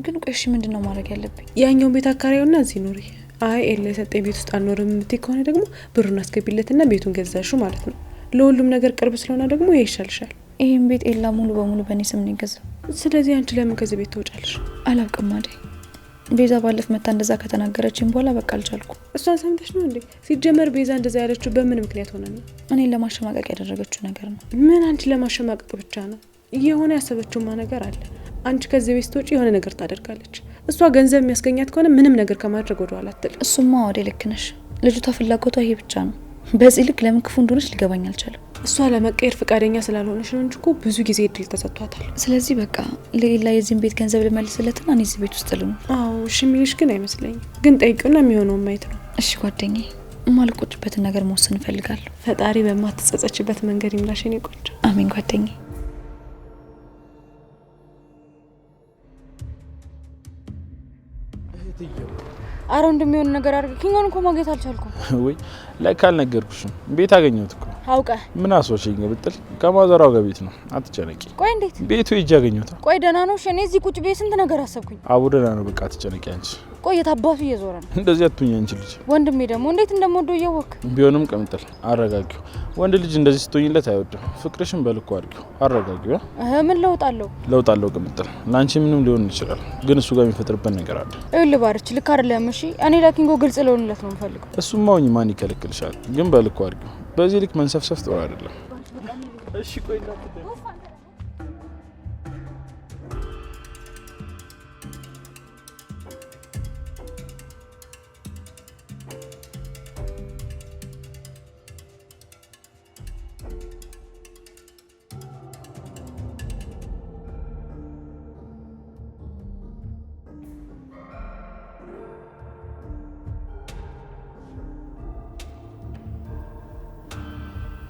ግን ቆይ እሺ ምንድነው ማድረግ ያለብኝ? ያኛውን ቤት አካሪውና እዚህ ኑሪ። አይ ኤላ የሰጠኝ ቤት ውስጥ አልኖርም የምትይ ከሆነ ደግሞ ብሩን አስገቢለትና ቤቱን ገዛሽው ማለት ነው። ለሁሉም ነገር ቅርብ ስለሆነ ደግሞ ይሄ ይሻልሻል። ይሄን ቤት ኤላ ሙሉ በሙሉ በእኔ ስም ነው የገዛው። ስለዚህ አንቺ ለምን ከዚህ ቤት ትወጫለሽ? አላውቅም አደይ። ቤዛ ባለፍ መታ እንደዛ ከተናገረችኝ በኋላ በቃ አልቻልኩም። እሷን ሰምተሽ ነው እንዴ? ሲጀመር ቤዛ እንደዛ ያለችው በምን ምክንያት ሆነ ነው? እኔን ለማሸማቀቅ ያደረገችው ነገር ነው። ምን አንቺ ለማሸማቀቅ ብቻ ነው? የሆነ ያሰበችውማ ነገር አለ። አንቺ ከዚህ ቤት ስትወጪ የሆነ ነገር ታደርጋለች። እሷ ገንዘብ የሚያስገኛት ከሆነ ምንም ነገር ከማድረግ ወደ ኋላ አትልም። እሱማ ወደ ልክ ነሽ። ልጅቷ ፍላጎቷ ይሄ ብቻ ነው። በዚህ ልክ ለምን ክፉ እንደሆነች ሊገባኝ አልቻለም። እሷ ለመቀየር ፈቃደኛ ስላልሆነች ነው እንጂ እኮ ብዙ ጊዜ እድል ተሰጥቷታል። ስለዚህ በቃ ሌላ የዚህን ቤት ገንዘብ ልመልስለትና እኔ እዚህ ቤት ውስጥ ልኑ። አዎ እሺ የሚልሽ ግን አይመስለኝም። ግን ጠይቂውና የሚሆነውን ማየት ነው። እሺ ጓደኛዬ፣ የማልቆጭበትን ነገር መወሰን እፈልጋለሁ። ፈጣሪ በማትጸጸችበት መንገድ ይምራሽ የኔ ቆንጆ። አሜን ጓደኛዬ። አረ እንደሚሆን ነገር አድርገ ኪንጎን እኮ ማግኘት አልቻልኩም። ወይ ለካ አልነገርኩሽም። ቤት አገኘሁት እኮ። አውቀ ምን አስወሽኝ ብትል ከማዘራው ጋር ቤት ነው። አትጨነቂ። ቆይ እንዴት ቤቱ ሂጅ አገኘሁት። ቆይ ደህና ነው? እኔ እዚህ ቁጭ ብዬ ስንት ነገር አሰብኩኝ። አቡ ደህና ነው። በቃ አትጨነቂ አንቺ። ቆይ የታባቱ እየዞረ ነው። እንደዚህ አትሁኝ አንቺ ልጅ። ወንድሜ ደግሞ እንዴት እንደምወደው እያወቅ። ቢሆንም ቅምጥል አረጋጊው። ወንድ ልጅ እንደዚህ ስትሆኝለት አይወድም። ፍቅርሽን በልኩ አድርጊው። አረጋጊው። ምን ለውጥ አለው? ለውጥ አለው ቅምጥል። ለአንቺ ምንም ሊሆን ይችላል፣ ግን እሱ ጋር የሚፈጥርበት ነገር አለ። ይኸውልህ ባርች፣ ልክ አይደለም። እሺ እኔ ለኪንጎ ግልጽ ልሆንለት ነው የምፈልገው። እሱማ ሁኚ፣ ማን ይከለክልሻል? ግን በልኩ አድርጊው። በዚህ ልክ መንሰፍሰፍ ጥሩ አይደለም። እሺ ቆይ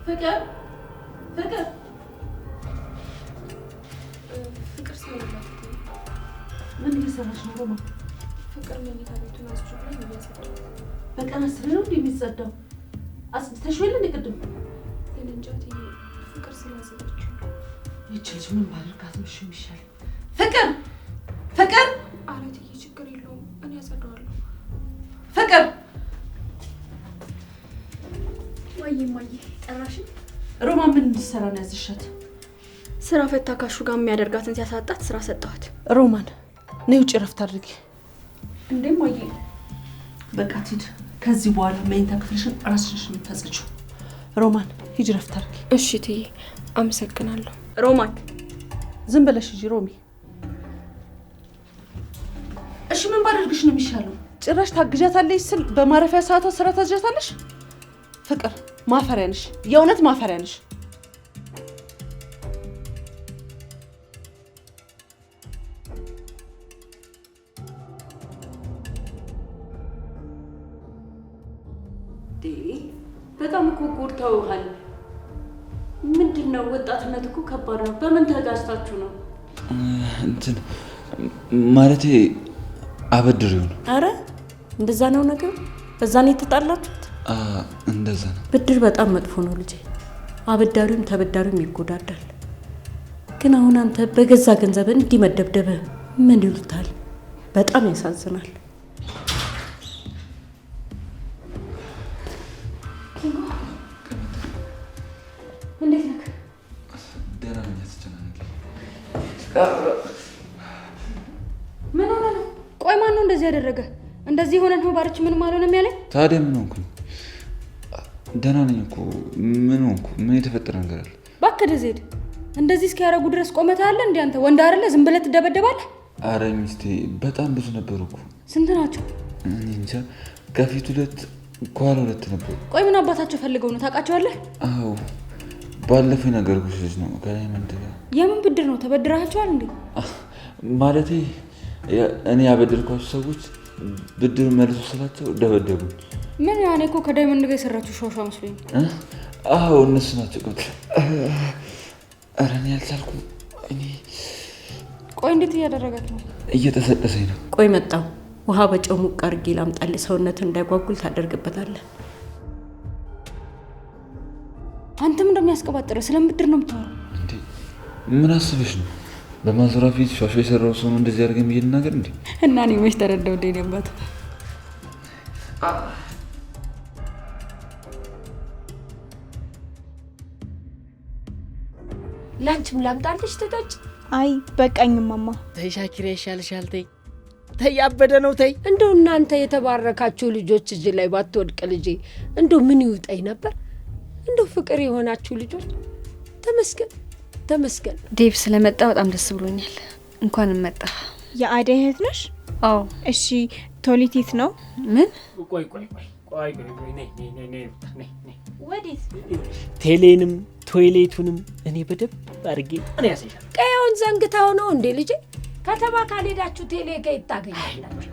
ፍቅር ፍቅር ፍቅር ስለማለት ምን እየሰራሽ ነው? ሮማ ፍቅር መኝታ ቤቱን አስጁ ላይ እያጸዳሁ። በቀን 10 ነው እንዴ የሚጸዳው? አጽድተሽ ወይ እንደ ቅድም የልንጃት ፍቅር ስላዘለችው ይቺ ልጅ ምን ባደርጋት ነው የሚሻል? ፍቅር ፍቅር አለትዬ ችግር የለውም እኔ አጸዳዋለሁ። ፍቅር ማዬ ጠራሽ? ሮማ ምን እንድትሰራ ነው ያዘሻት? ስራ ፈታ ካሹ ጋር የሚያደርጋትን ሲያሳጣት ስራ ሰጠኋት። ሮማን ነይ ውጭ ረፍት አድርጊ። እንዴ ማዬ በቃ ትሂድ። ከዚህ በኋላ መኝታ ክፍልሽን ራስሽ ነው የምታጸጂው። ሮማን ሂጂ ረፍት አድርጊ። እሺ ትዬ አመሰግናለሁ። ሮማን ዝም ብለሽ ሂጂ ሮሚ። እሺ ምን ባደርግሽ ነው የሚሻለው? ጭራሽ ታግዣታለሽ ስል በማረፊያ ሰዓቷ ስራ ታግዣታለሽ? ፍቅር ማፈሪያ ነሽ፣ የእውነት ማፈሪያ ነሽ። በጣም እኮ ጎድተውሃል። ምንድነው? ወጣትነት እኮ ከባድ ነው። በምን ተጋጭታችሁ ነው? እንትን ማለቴ አበድሪው ነው። አረ እንደዛ ነው ነገር? በዛ ነው የተጣላችሁት? እንደዛ ነው። ብድር በጣም መጥፎ ነው ልጄ። አበዳሪውም ተበዳሪውም ይጎዳዳል። ግን አሁን አንተ በገዛ ገንዘብ እንዲህ መደብደብህ ምን ይሉታል? በጣም ያሳዝናል። እንዴት ነህ? ደህና ነኝ። አትጨናነቂ። ምን ሆነ ነው? ቆይ ማን ነው እንደዚህ ያደረገ? እንደዚህ ሆነን ነው ባርች ምንም አልሆነም ያለኝ? ታዲያ ምን ሆንኩኝ? ደህና ነኝ እኮ። ምን ሆንኩ? ምን የተፈጠረ ነገር አለ? እባክህ ዜድ፣ እንደዚህ እስኪያረጉ ድረስ ቆመታል እንዴ? አንተ ወንድ አይደለ? ዝም ብለህ ትደበደባለህ? አረ ሚስቴ፣ በጣም ብዙ ነበሩ እኮ። ስንት ናቸው? እኔ እንጃ። ከፊት 2 ከኋላ 2 ነበሩ። ቆይ ምን አባታቸው ፈልገው ነው? ታውቃቸዋለህ? አዎ፣ ባለፈው የነገርኩሽ ልጅ ነው ከዳይመንድ ጋር። የምን ብድር ነው? ተበድራቸዋል እንዴ? ማለቴ እኔ ያበደርኳቸው ሰዎች ብድር መልሶ ስላቸው ደበደቡኝ። ምን ያኔ እኮ ከዳይመንድ ጋር የሰራችሁ ሾሻ መስሎኝ። አዎ እነሱ ናቸው። ኧረ እኔ አልቻልኩም። እኔ ቆይ እንዴት እያደረጋት ነው? እየተሰጠሰኝ ነው። ቆይ መጣሁ። ውሃ በጨው ሙቅ አድርጌ ላምጣልህ። ሰውነትን እንዳይጓጉል ታደርግበታለህ። አንተም እንደሚያስቀባጥረ ስለምድር ነው የምታወራው እንዴ? ምን አስበሽ ነው? በማዞራ ፊት ሻሾ የሰራው ሰው ነው እንደዚህ አድርገን ብዬ ልናገር እንዴ? እና እኔ መች ተረዳው እንዴ ነበር? ላንቺም ላምጣልሽ ትጠጭ? አይ በቃኝ ማማ። ተይ ሻኪራ ይሻልሻል። ተይ ተይ፣ ያበደ ነው ተይ። እንደው እናንተ የተባረካችሁ ልጆች እጅ ላይ ባትወድቅ ልጄ እንደው ምን ይውጣኝ ነበር። እንደው ፍቅር የሆናችሁ ልጆች ተመስገን ተመስገን። ዴቭ ስለመጣ በጣም ደስ ብሎኛል። እንኳን መጣ። የአደይ እህት ነሽ? አዎ። እሺ ቶሊቲት ነው? ምን? ቆይ ቆይ ቆይ ቆይ ቆይ ነይ ነይ ነይ ነይ። ወዴት? ቴሌንም ቶይሌቱንም እኔ በደንብ አድርጌ እኔ ያሳይሻለሁ። ቀየውን ዘንግታው ነው እንዴ ልጄ? ከተማ ካልሄዳችሁ ቴሌ ከየት ታገኛላችሁ?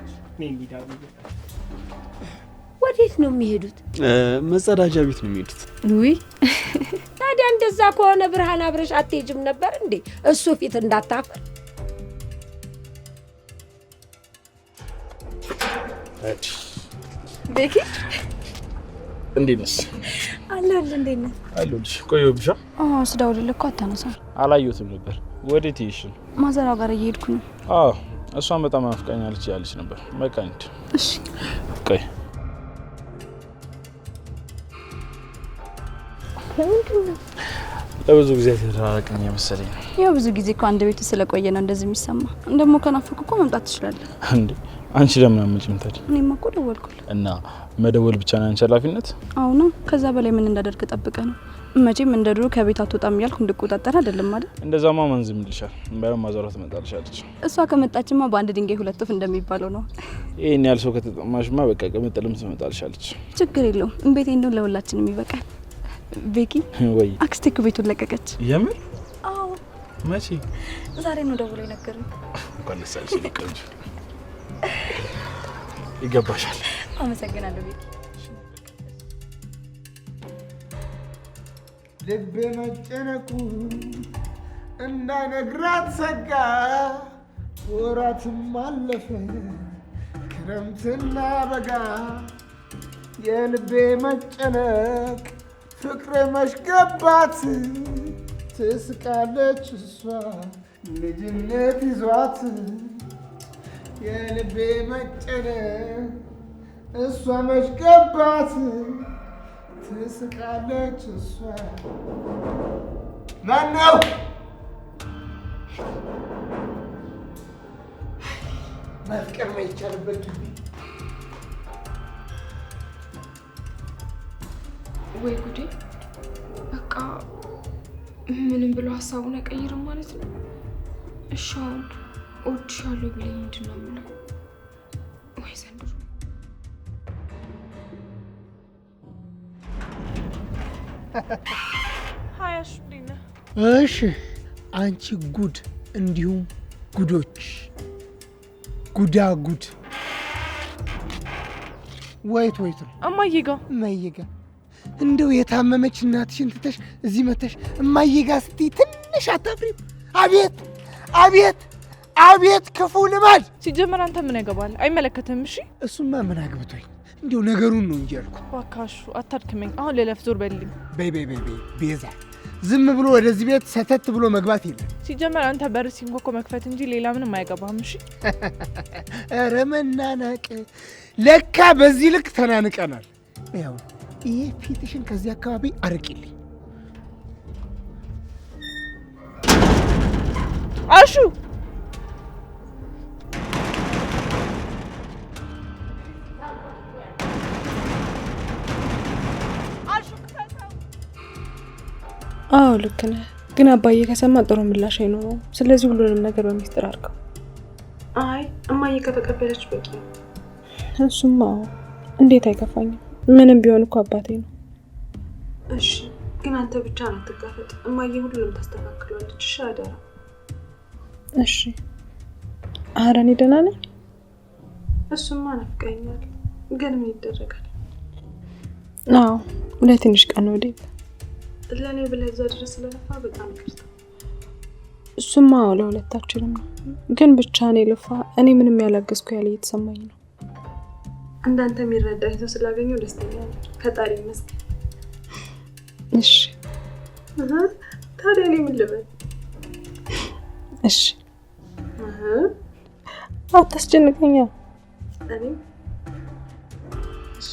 ወዴት ነው የሚሄዱት? መጸዳጃ ቤት ነው የሚሄዱት። ውይ ታዲያ እንደዛ ከሆነ ብርሃን አብረሽ አትሄጂም ነበር እንዴ? እሱ ፊት እንዳታፈር። ቤኪ እንዴት ነሽ? አለሁልህ። እንዴት ነህ? አለሁልሽ። ቆየሁብሻ? አዎ ስደውልልህ እኮ አታነሳም። አላየሁትም ነበር። ወዴት ይሽ? ማዘራው ጋር እየሄድኩ ነው። አዎ እሷን በጣም አፍቃኛለች ያለች ነበር። በቃ እንሂድ። እሺ ቆይ ለብዙ ጊዜ ተራራቅን የመሰለኝ ነው። ያው ብዙ ጊዜ እኮ አንድ ቤት ስለቆየ ነው እንደዚህ የሚሰማ። እንደሞ ከናፈኩ እኮ መምጣት ትችላለህ እንዴ? አንቺ ለምን አትመጪም ታዲያ? እኔማ እኮ ደወልኩልህ። እና መደወል ብቻ ነው አንቺ ኃላፊነት? አዎ ነው። ከዛ በላይ ምን እንዳደርግ ጠብቀህ ነው? መቼም እንደ ድሮ ከቤት አትወጣም እያልኩ እንድቆጣጠር አይደለም ማለት። እንደዛማ ማን ዝም ይልሻል? ባይሆን ማዘሯ ትመጣልሻለች። እሷ ከመጣችማ በአንድ ድንጋይ 2 ወፍ እንደሚባለው ነው። ይሄን ያህል ሰው ከተጠማሽማ በቃ ቅምጥልም ትመጣልሻለች። ችግር የለውም። ቤቴ እንደው ለሁላችንም ይበቃል። ቤኪ ወይ አክስቴ እኮ ቤቱን ለቀቀች። የምር? አዎ። መቼ? ዛሬ ነው ደውሎ የነገረኝ። እንኳን ደስ አለሽ ልቀንጂ። ይገባሻል። አመሰግናለሁ ቤኪ። ልቤ መጨነቁ እንዳይነግራት ሰጋ፣ ወራትም አለፈ ክረምትና በጋ። የልቤ መጨነቅ ፍቅሬ መሽገባት፣ ትስቃለች እሷ ልጅነት ይዟት። የልቤ መጨነቅ እሷ መሽገባት፣ ትስቃለች እሷ። ማነው? ማፍቀር ማይቻልበት ግቢ። ወይ ጉዴ! በቃ ምንም ብሎ ሀሳቡን አይቀይርም ማለት ነው። እሺ አሁን እወድሻለሁ ብለኝ ምንድን ነው የምለው? ወይ ዘንድሮ ሀያሽ እንዴት ነህ? እሺ አንቺ ጉድ፣ እንዲሁም ጉዶች፣ ጉዳ ጉድ። ወይት ወይት ነው እማዬ ጋ እማዬ ጋ እንደው የታመመች እናትሽን ትተሽ እዚህ መተሽ እማዬ ጋ ስትይ ትንሽ አታፍሪም? አቤት አቤት አቤት ክፉ ልማድ! ሲጀመር አንተ ምን ያገባል? አይመለከትም። እሺ እሱማ ምን አግብቶኝ እንዲው ነገሩን ነው እንጂ ያልኩት። ዋካሹ አታድክመኝ። አሁን ለለፍ ዞር በልልኝ። በይ በይ በይ ቤዛ፣ ዝም ብሎ ወደዚህ ቤት ሰተት ብሎ መግባት የለም። ሲጀመር አንተ በር ሲንኳኳ መክፈት እንጂ ሌላ ምንም አይገባም። እሺ ኧረ መናናቅ ለካ በዚህ ልክ ተናንቀናል። ያው ይሄ ፊትሽን ከዚህ አካባቢ አርቂልኝ። አሹ አዎ ልክ ነህ፣ ግን አባዬ ከሰማ ጥሩ ምላሽ አይኖረውም። ስለዚህ ሁሉንም ነገር በሚስጥር አድርገው። አይ እማዬ ከተቀበለች በቂ ነው። እሱማ እንዴት አይከፋኝም። ምንም ቢሆን እኮ አባቴ ነው። እሺ ግን አንተ ብቻ ነው አትጋፈጥ። እማዬ ሁሉንም ታስተካክላለች። እሺ አደራ። እሺ ኧረ እኔ ደህና ነኝ። እሱማ ናፍቀኛል፣ ግን ምን ይደረጋል? አዎ ለትንሽ ቀን ነው ወዴት ለኔ ብለህ እዛ ድረስ ስለለፋ በጣም ይቅርታ። እሱማ ለሁለታችንም ነው፣ ግን ብቻ እኔ ልፋ እኔ ምንም ያላገዝኩ ያለ እየተሰማኝ ነው። እንዳንተ የሚረዳኝ ሰው ስላገኘው ደስተኛ ነኝ። ፈጣሪ ይመስገን። እሺ ታዲያ እኔ ምን ልበል? እሺ አታስጨንቀኛ። እኔ እሺ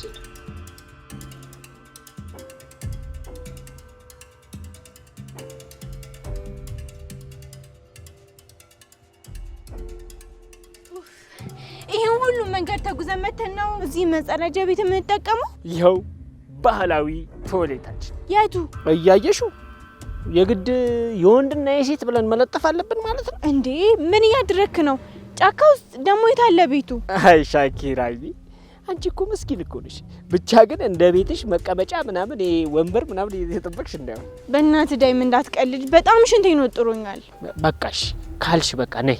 ይሄን ሁሉ መንገድ ተጉዘን መተን ነው እዚህ መጸዳጃ ቤት የምንጠቀመው። ይኸው ባህላዊ ቶይሌታችን የቱ እያየሽው የግድ የወንድና የሴት ብለን መለጠፍ አለብን ማለት ነው እንዴ? ምን እያደረክ ነው? ጫካ ውስጥ ደግሞ የታለ ቤቱ? አይ ሻኪራዬ አንቺ እኮ ምስኪን እኮ ነሽ። ብቻ ግን እንደ ቤትሽ መቀመጫ ምናምን ወንበር ምናምን እየተጠበቅሽ እንዳይሆን። በእናትህ ዳይም እንዳትቀልድ፣ በጣም ሽንቴን ወጥሮኛል። በቃሽ ካልሽ በቃ ነይ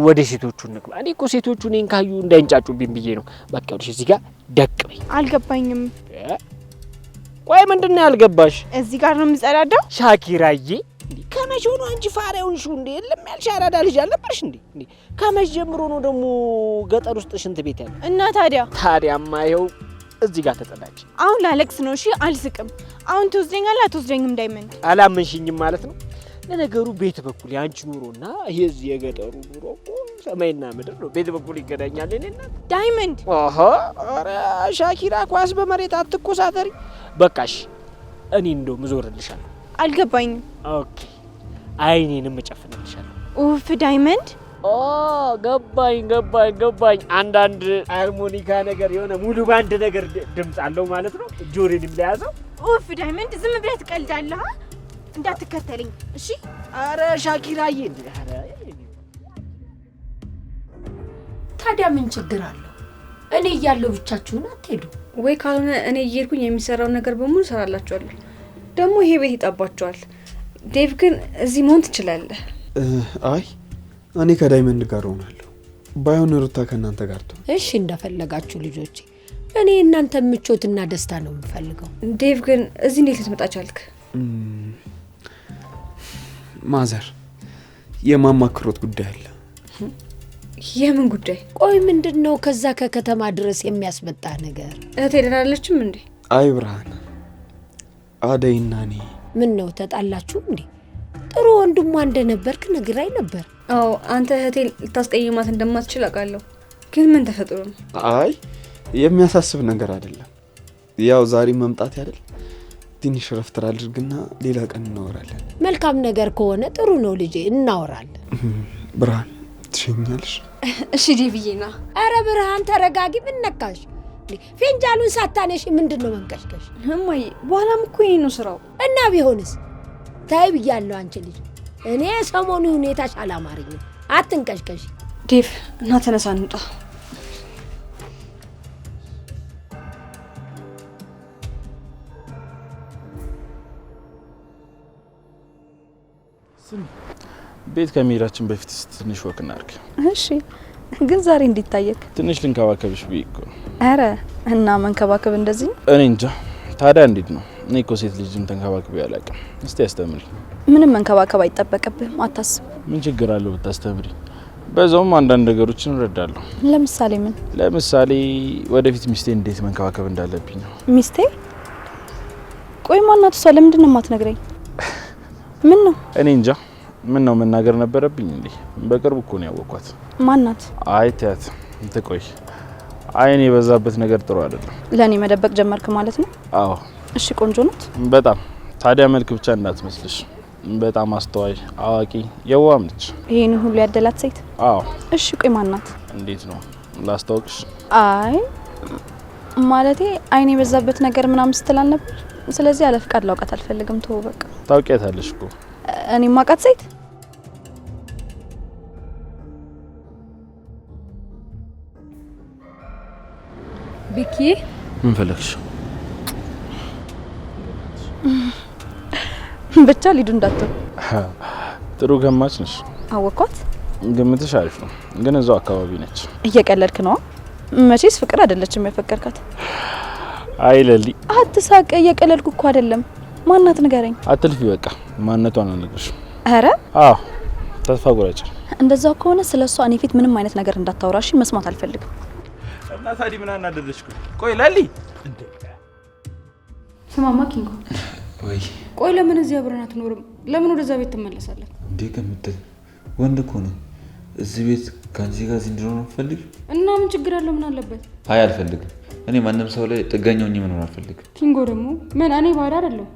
ወደ ሴቶቹ እንግባ። እኔ እኮ ሴቶቹ እኔን ካዩ እንዳይንጫጩብኝ ብዬ ነው። በቃ ወዲሽ እዚህ ጋር ደቅ በይ። አልገባኝም። ቆይ ምንድን ነው ያልገባሽ? እዚህ ጋር ነው የምጸዳዳው? ሻኪራዬ ከመቼ ነው አንቺ ፋሪያውን ሹ እንዴ? የለም ያልሽ አራዳ ልጅ አልነበርሽ እንዴ? ከመቼ ጀምሮ ነው ደግሞ ገጠር ውስጥ ሽንት ቤት ያለ? እና ታዲያማ ይኸው እዚህ ጋር ተጸዳጅ። አሁን ላለቅስ ነው? እሺ አልስቅም። አሁን ትወስደኛለህ አትወስደኝም? ዳይመንድ አላመንሽኝም ማለት ነው? ለነገሩ ቤት በኩል ያንቺ ኑሮና የዚህ የገጠሩ ኑሮ ሰማይና ምድር ነው። ቤት በኩል ይገናኛል። እኔና ዳይመንድ አሃ አረ ሻኪራ ኳስ በመሬት አትኮሳተሪ። በቃሽ እኔ እንደው ምዞርልሻለሁ። አልገባኝም። ኦኬ አይኔንም እጨፍንልሻለሁ። ኡፍ ዳይመንድ ገባኝ። አንዳንድ ሃርሞኒካ ነገር የሆነ ሙሉ ባንድ ነገር ድምጽ አለው ማለት ነው። ጆሮንም ለያዘው። ኡፍ ዳይመንድ ዝም ብለህ ትቀልዳለህ። እንዳትከተለኝ እሺ? አረ ሻኪራዬ አረ ታዲያ ምን ችግር አለው? እኔ እያለሁ ብቻችሁን አትሄዱ ወይ? ካልሆነ እኔ እየሄድኩኝ የሚሰራውን ነገር በሙሉ እሰራላችኋለሁ። ደግሞ ይሄ ቤት ይጣባችኋል። ዴቭ ግን እዚህ መሆን ትችላለህ። አይ እኔ ከዳይመንድ ጋር ሆናለሁ። ባይሆን ሩታ ከእናንተ ጋር ትሆን። እሺ እንደፈለጋችሁ ልጆቼ። እኔ እናንተ ምቾትና ደስታ ነው የምፈልገው። ዴቭ ግን እዚህ እንዴት ልትመጣ ቻልክ? ማዘር የማማክሮት ጉዳይ አለ። የምን ጉዳይ? ቆይ ምንድነው ከዛ ከከተማ ድረስ የሚያስመጣ ነገር? እህቴ ደህና አይደለችም እንዴ? አይ ብርሃን፣ አደይና እኔ ምን ነው ተጣላችሁ እንዴ? ጥሩ ወንድሟ እንደነበርክ ነግራኝ ነበር። አዎ አንተ እህቴ ልታስቀይማት እንደማትችል አውቃለሁ። ግን ምን ተፈጥሮ ነው? አይ የሚያሳስብ ነገር አይደለም። ያው ዛሬ መምጣት አይደል? ትንሽ ረፍት አድርግና ሌላ ቀን እናወራለን። መልካም ነገር ከሆነ ጥሩ ነው ልጄ፣ እናወራለን። ብርሃን ትሸኛለሽ? እሺ ዴቪዬና። አረ ብርሃን ተረጋጊ። ምን ነካሽ? ፊንጃሉን ሳታነሺ ምንድነው መንቀሽቀሽ? እማዬ በኋላም እኮ ይሄ ነው ስራው። እና ቢሆንስ? ታይ ብያለሁ አንቺ ልጅ። እኔ ሰሞኑ ሁኔታሽ አላማረኝም። አትንቀሽቀሽ። ዴቭ እና ተነሳ እንውጣ። ቤት ከመሄዳችን በፊት ትንሽ ወክ እናድርግ። እሺ ግን ዛሬ እንዲታየክ ትንሽ ልንከባከብሽ ብዬ እኮ ነው። አረ እና መንከባከብ እንደዚህ ነው? እኔ እንጃ። ታዲያ እንዴት ነው? እኔ እኮ ሴት ልጅም ተንከባክቤ አላውቅም። እስቲ አስተምሪ። ምንም መንከባከብ አይጠበቅብህም፣ አታስብ። ምን ችግር አለው ብታስተምሪ? በዛውም አንዳንድ ነገሮችን እረዳለሁ። ለምሳሌ ምን? ለምሳሌ ወደፊት ሚስቴን እንዴት መንከባከብ እንዳለብኝ ነው። ሚስቴ? ቆይ ማናት እሷ? ለምንድን ነው የማትነግረኝ? ምን ነው? እኔ እንጃ። ምን ነው መናገር ነበረብኝ እንዴ? በቅርብ እኮ ነው ያወቅኳት። ማናት? አይ ተያት ትቆይ። አይን የበዛበት ነገር ጥሩ አይደለም። ለኔ መደበቅ ጀመርክ ማለት ነው? አዎ። እሺ ቆንጆ ናት በጣም። ታዲያ መልክ ብቻ እንዳትመስልሽ፣ በጣም አስተዋይ፣ አዋቂ፣ የዋህም ነች። ይሄን ሁሉ ያደላት ሴት? አዎ። እሺ ቆይ ማናት? እንዴት ነው ላስታውቅሽ? አይ ማለቴ አይን የበዛበት ነገር ምናምን ስትላል ነበር። ስለዚህ አለ ፍቃድ ላውቃት አልፈልግም። ተው በቃ። ታውቂያታለሽ እኮ። እኔ ማውቃት ሴት? ቢኪ ምን ፈለግሽ? ብቻ ሊዱ እንዳትተው። ጥሩ ገማች ነሽ። አወኳት። ግምትሽ አሪፍ ነው፣ ግን እዛው አካባቢ ነች። እየቀለድክ ነው? መቼስ ፍቅር አይደለችም ያፈቀርካት። አይ ለሊ አትሳቅ። እየቀለድኩ እኮ አይደለም። ማናት ንገረኝ። አትልፊ በቃ። ማንነቷን አልነግርሽም። አረ አዎ ተስፋ ቁረጭ። እንደዛው ከሆነ ስለሷ እኔ ፊት ምንም አይነት ነገር እንዳታወራሽ መስማት አልፈልግም። እና ታዲያ ምን አናደደሽ? ቆይ ለሊ ስማማ ኪንጎ፣ ወይ ቆይ ለምን እዚህ አብረን አትኖርም? ለምን ወደዛ ቤት ትመለሳለህ? እንዴ ከምትል ወንድ እኮ ነው። እዚህ ቤት ካንቺ ጋር እንድኖር ነው ፈልግ እና ምን ችግር አለው? ምን አለበት? አይ አልፈልግም። እኔ ማንም ሰው ላይ ጥገኛ ሆኜ መኖር አልፈልግም። ኪንጎ ደግሞ ምን እኔ ባዳ አይደለሁ።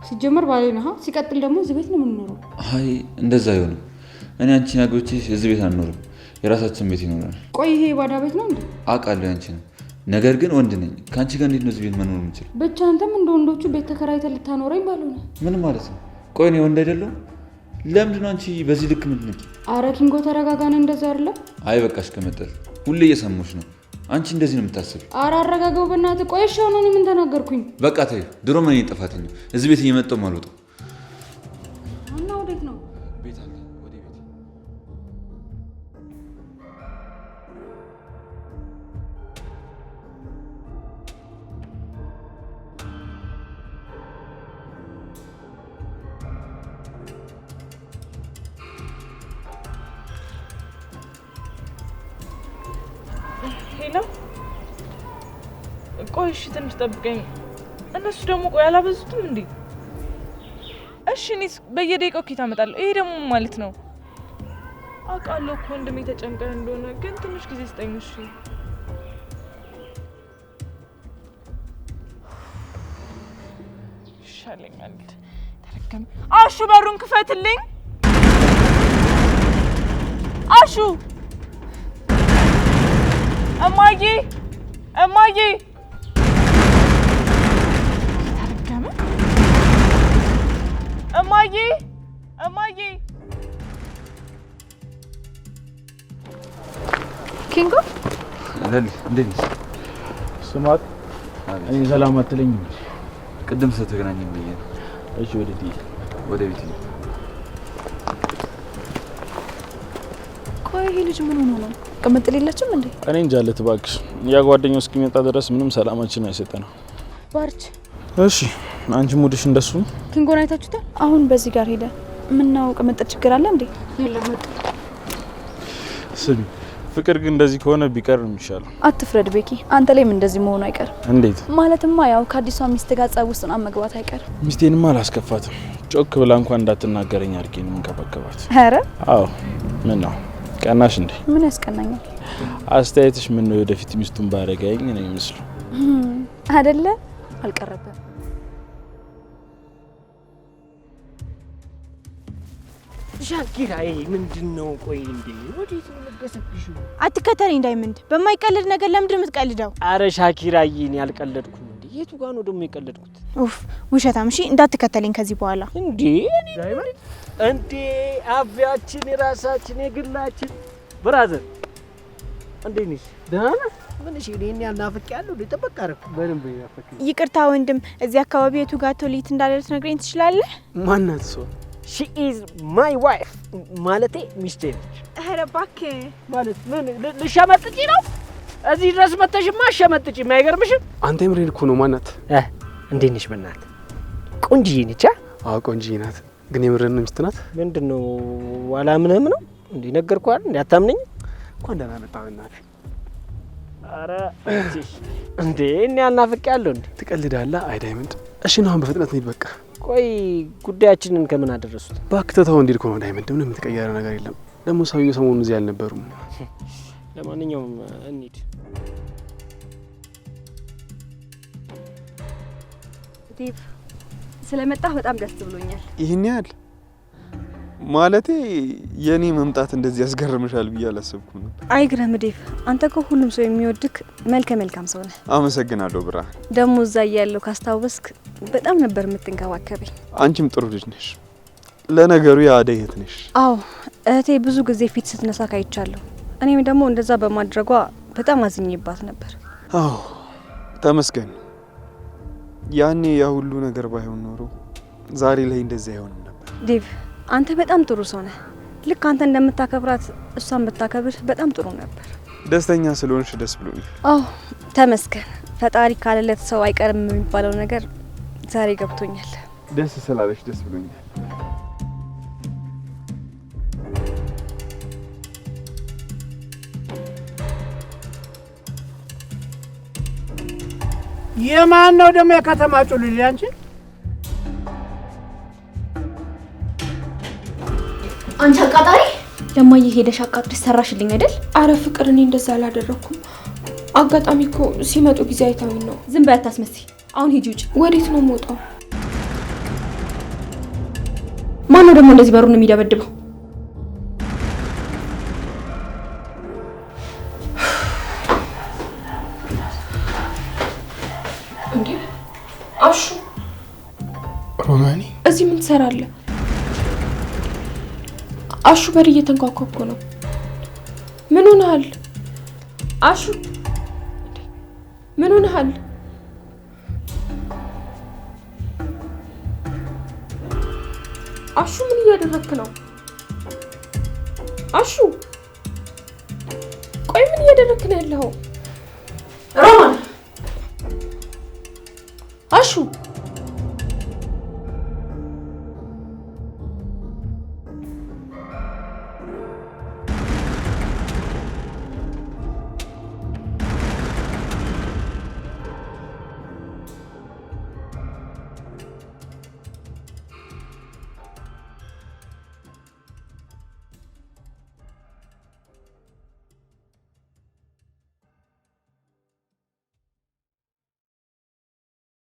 ሲጀመር ባሌ ነህ። ሲቀጥል ደግሞ እዚህ ቤት ነው የምንኖረው። አይ እንደዛ አይሆንም። እኔ አንቺን አግብቼ እዚህ ቤት አንኖርም። የራሳችን ቤት ይኖራል። ቆይ ይሄ ባዳ ቤት ነው እንዴ? አውቃለሁ ያንቺ ነው። ነገር ግን ወንድ ነኝ። ካንቺ ጋር እንዴት ነው እዚህ ቤት መኖር የምችል? ብቻ አንተም እንደ ወንዶቹ ቤት ተከራይተህ ልታኖረኝ ባልሆነ። ምን ማለት ነው? ቆይ እኔ ወንድ አይደለሁም? ለምንድን ነው አንቺ በዚህ ልክ ምትነቂ? አረ ኪንጎ ተረጋጋን። እንደዛ አይደለም። አይ በቃሽ ከመጠል ሁሌ እየሰማሁሽ ነው። አንቺ እንደዚህ ነው የምታስቢው? አረ አረጋጋው በእናትህ። ቆይ እሺ አሁን ምን ተናገርኩኝ? በቃ ተይው። ድሮ ምን ጥፋተኛ እዚህ ቤት እየመጣሁ ማልወጣው እና ወዴት ነው? ቤት አለ ወደ ቤት። ሄሎ ቆይ እሺ ትንሽ ጠብቀኝ። እነሱ ደግሞ ቆይ አላበዙትም እንዴ? እሺ እኔስ በየደቂቃው ኬት አመጣለሁ? ይሄ ደግሞ ማለት ነው አውቃለሁ እኮ ወንድሜ ተጨንቀህ እንደሆነ፣ ግን ትንሽ ጊዜ ስጠኝ እሺ። ይሻለኛል። ተረከም አሹ በሩን ክፈትልኝ። አሹ እማዬ እማዬ ተረከመ። እማዬ እማዬ ኪንጎ ለሊ እንዴት ነሽ? ስማት እኔ ሰላም አትለኝም? ቅድም ስለተገናኘን ብዬ ነው። እሺ ወዴት? ወደ ቤት ነው። ቆይ ይሄ ልጅ ምን ሆኖ ነው? ቅምጥል የለችም እንዴ? እኔ እንጃ አለት እባክሽ። ያ ጓደኛው እስኪመጣ ድረስ ምንም ሰላማችን አይሰጠንም። ባርች እሺ አንቺ ሙድሽ እንደሱ ኪንጎን አይታችሁታል? አሁን በዚህ ጋር ሄደ። ምን ነው ቅምጥል ችግር አለ እንዴ? የለም በቃ ስሚ፣ ፍቅር ግን እንደዚህ ከሆነ ቢቀር ነው የሚሻለው። አትፍረድ ቤኪ፣ አንተ ላይም እንደዚህ መሆኑ አይቀርም። እንዴት ማለትማ ያው ከአዲሷ ሚስት ጋር ጸብ ውስጥ መግባት አይቀርም። ሚስቴንማ አላስከፋትም። ጮክ ብላ እንኳን እንዳትናገረኝ አድርጌ ነው የምንከባከባት። ኧረ አዎ። ምን ነው ቀናሽ እንዴ? ምን ያስቀናኛል? አስተያየትሽ ምን ነው ወደፊት ሚስቱን ባረጋኝ ነው የሚመስለው አይደለ? አልቀረበም። ሻኪራዬ ምንድነው? ቆይ እንዴ ወዴት ነው የምትገሰግሽው? አትከተለኝ ዳይመንድ። በማይቀልድ ነገር ለምንድን ነው የምትቀልደው? አረ ሻኪራዬ እኔ አልቀለድኩም። እንዴ የቱ ጋር ነው ደግሞ የቀለድኩት? ኡፍ ውሸታም። እሺ እንዳትከተለኝ ከዚህ በኋላ። እንዴ ዳይመንድ እንዴ አብያችን የራሳችን የግላችን ብራዘር እንዴት ነሽ? ደህና ነህ? ምን እሺ እኔ ያልናፍቄያለሁ። እንዴ ተበቃ አረፍ በደንብ ያፈክኝ። ይቅርታ ወንድም፣ እዚህ አካባቢ የቱ ጋር ቶሊት እንዳለ ልትነግረኝ ትችላለህ? ማናት እሷ? ሺ ኢዝ ማይ ዋይፍ ማለቴ ሚስቴ ነች። ኧረ እባክህ ማለት ምን ልሸመጥጪ ነው? እዚህ ድረስ መተሽማ አሸመጥጪ። አይገርምሽም? አንተ የምሬን እኮ ነው። ማናት? እንዴት ነሽ? በእናትህ ቆንጅዬ ነች። አዎ ቆንጅዬ ናት። ግን የምሬን ሚስት ናት? ምንድነው አላምንህም ነው እንዴ? ነገርኩህ አይደል? እንዴ አታምነኝ? እንኳን ደህና መጣህ በእናትህ። ኧረ እንዴ እኔ ያልናፍቄያለሁ። እንዴ ትቀልዳለህ? አይ ዳይመንድ። እሺ ነው አሁን በፍጥነት እንሂድ በቃ። ቆይ ጉዳያችንን ከምን አደረሱት? ባክተታው እንዲል ከሆነ ዳይመንድ ምንም የተቀየረ ነገር የለም። ደግሞ ሰውዬው ሰሞኑን እዚህ አልነበሩም። ለማንኛውም እንሂድ። ዴቭ ስለመጣህ በጣም ደስ ብሎኛል። ይህን ያህል ማለቴ የኔ መምጣት እንደዚህ ያስገርምሻል ብዬ አላሰብኩም ነበር። አይግረም ዴቭ፣ አንተ እኮ ሁሉም ሰው የሚወድክ መልካም ሰው ነህ። አመሰግናለሁ ብርሃን። ደግሞ እዛ ያለው ካስታወስክ በጣም ነበር የምትንከባከበኝ። አንቺም ጥሩ ልጅ ነሽ። ለነገሩ የአደይ እህት ነሽ። አዎ እህቴ ብዙ ጊዜ ፊት ስትነሳ ካይቻለሁ። እኔም ደግሞ እንደዛ በማድረጓ በጣም አዝኜባት ነበር። አዎ ተመስገን። ያኔ ያ ሁሉ ነገር ባይሆን ኖሮ ዛሬ ላይ እንደዚህ አይሆንም ነበር። ዴቭ አንተ በጣም ጥሩ ሰው ነህ። ልክ አንተ እንደምታከብራት እሷን ብታከብር በጣም ጥሩ ነበር። ደስተኛ ስለሆንሽ ደስ ብሎኛል። አዎ ተመስገን። ፈጣሪ ካለለት ሰው አይቀርም የሚባለው ነገር ዛሬ ገብቶኛል። ደስ ስላለሽ ደስ ብሎኛል። የማን ነው ደግሞ የከተማ ጩልል? አንቺ አንቺ አቃጣሪ ለማየ ሄደሽ አቃጥሪ ሰራሽልኝ አይደል? አረ ፍቅር፣ እኔ እንደዛ አላደረኩም። አጋጣሚ እኮ ሲመጡ ጊዜ አይታዊ ነው። ዝም በይ አታስመስይ። አሁን ሂጂ ውጭ። ወዴት ነው የምወጣው? ማን ነው ደግሞ እንደዚህ በሩን የሚደበድበው? እንዴ አሹ፣ ሮማኒ እዚህ ምን ትሰራለህ? አሹ በር እየተንኳኳ እኮ ነው። ምን ሆነሃል? አሹ ምን ሆነሃል? አሹ ምን እያደረክ ነው? አሹ ቆይ ምን እያደረክ ነው ያለው? ሮማን አሹ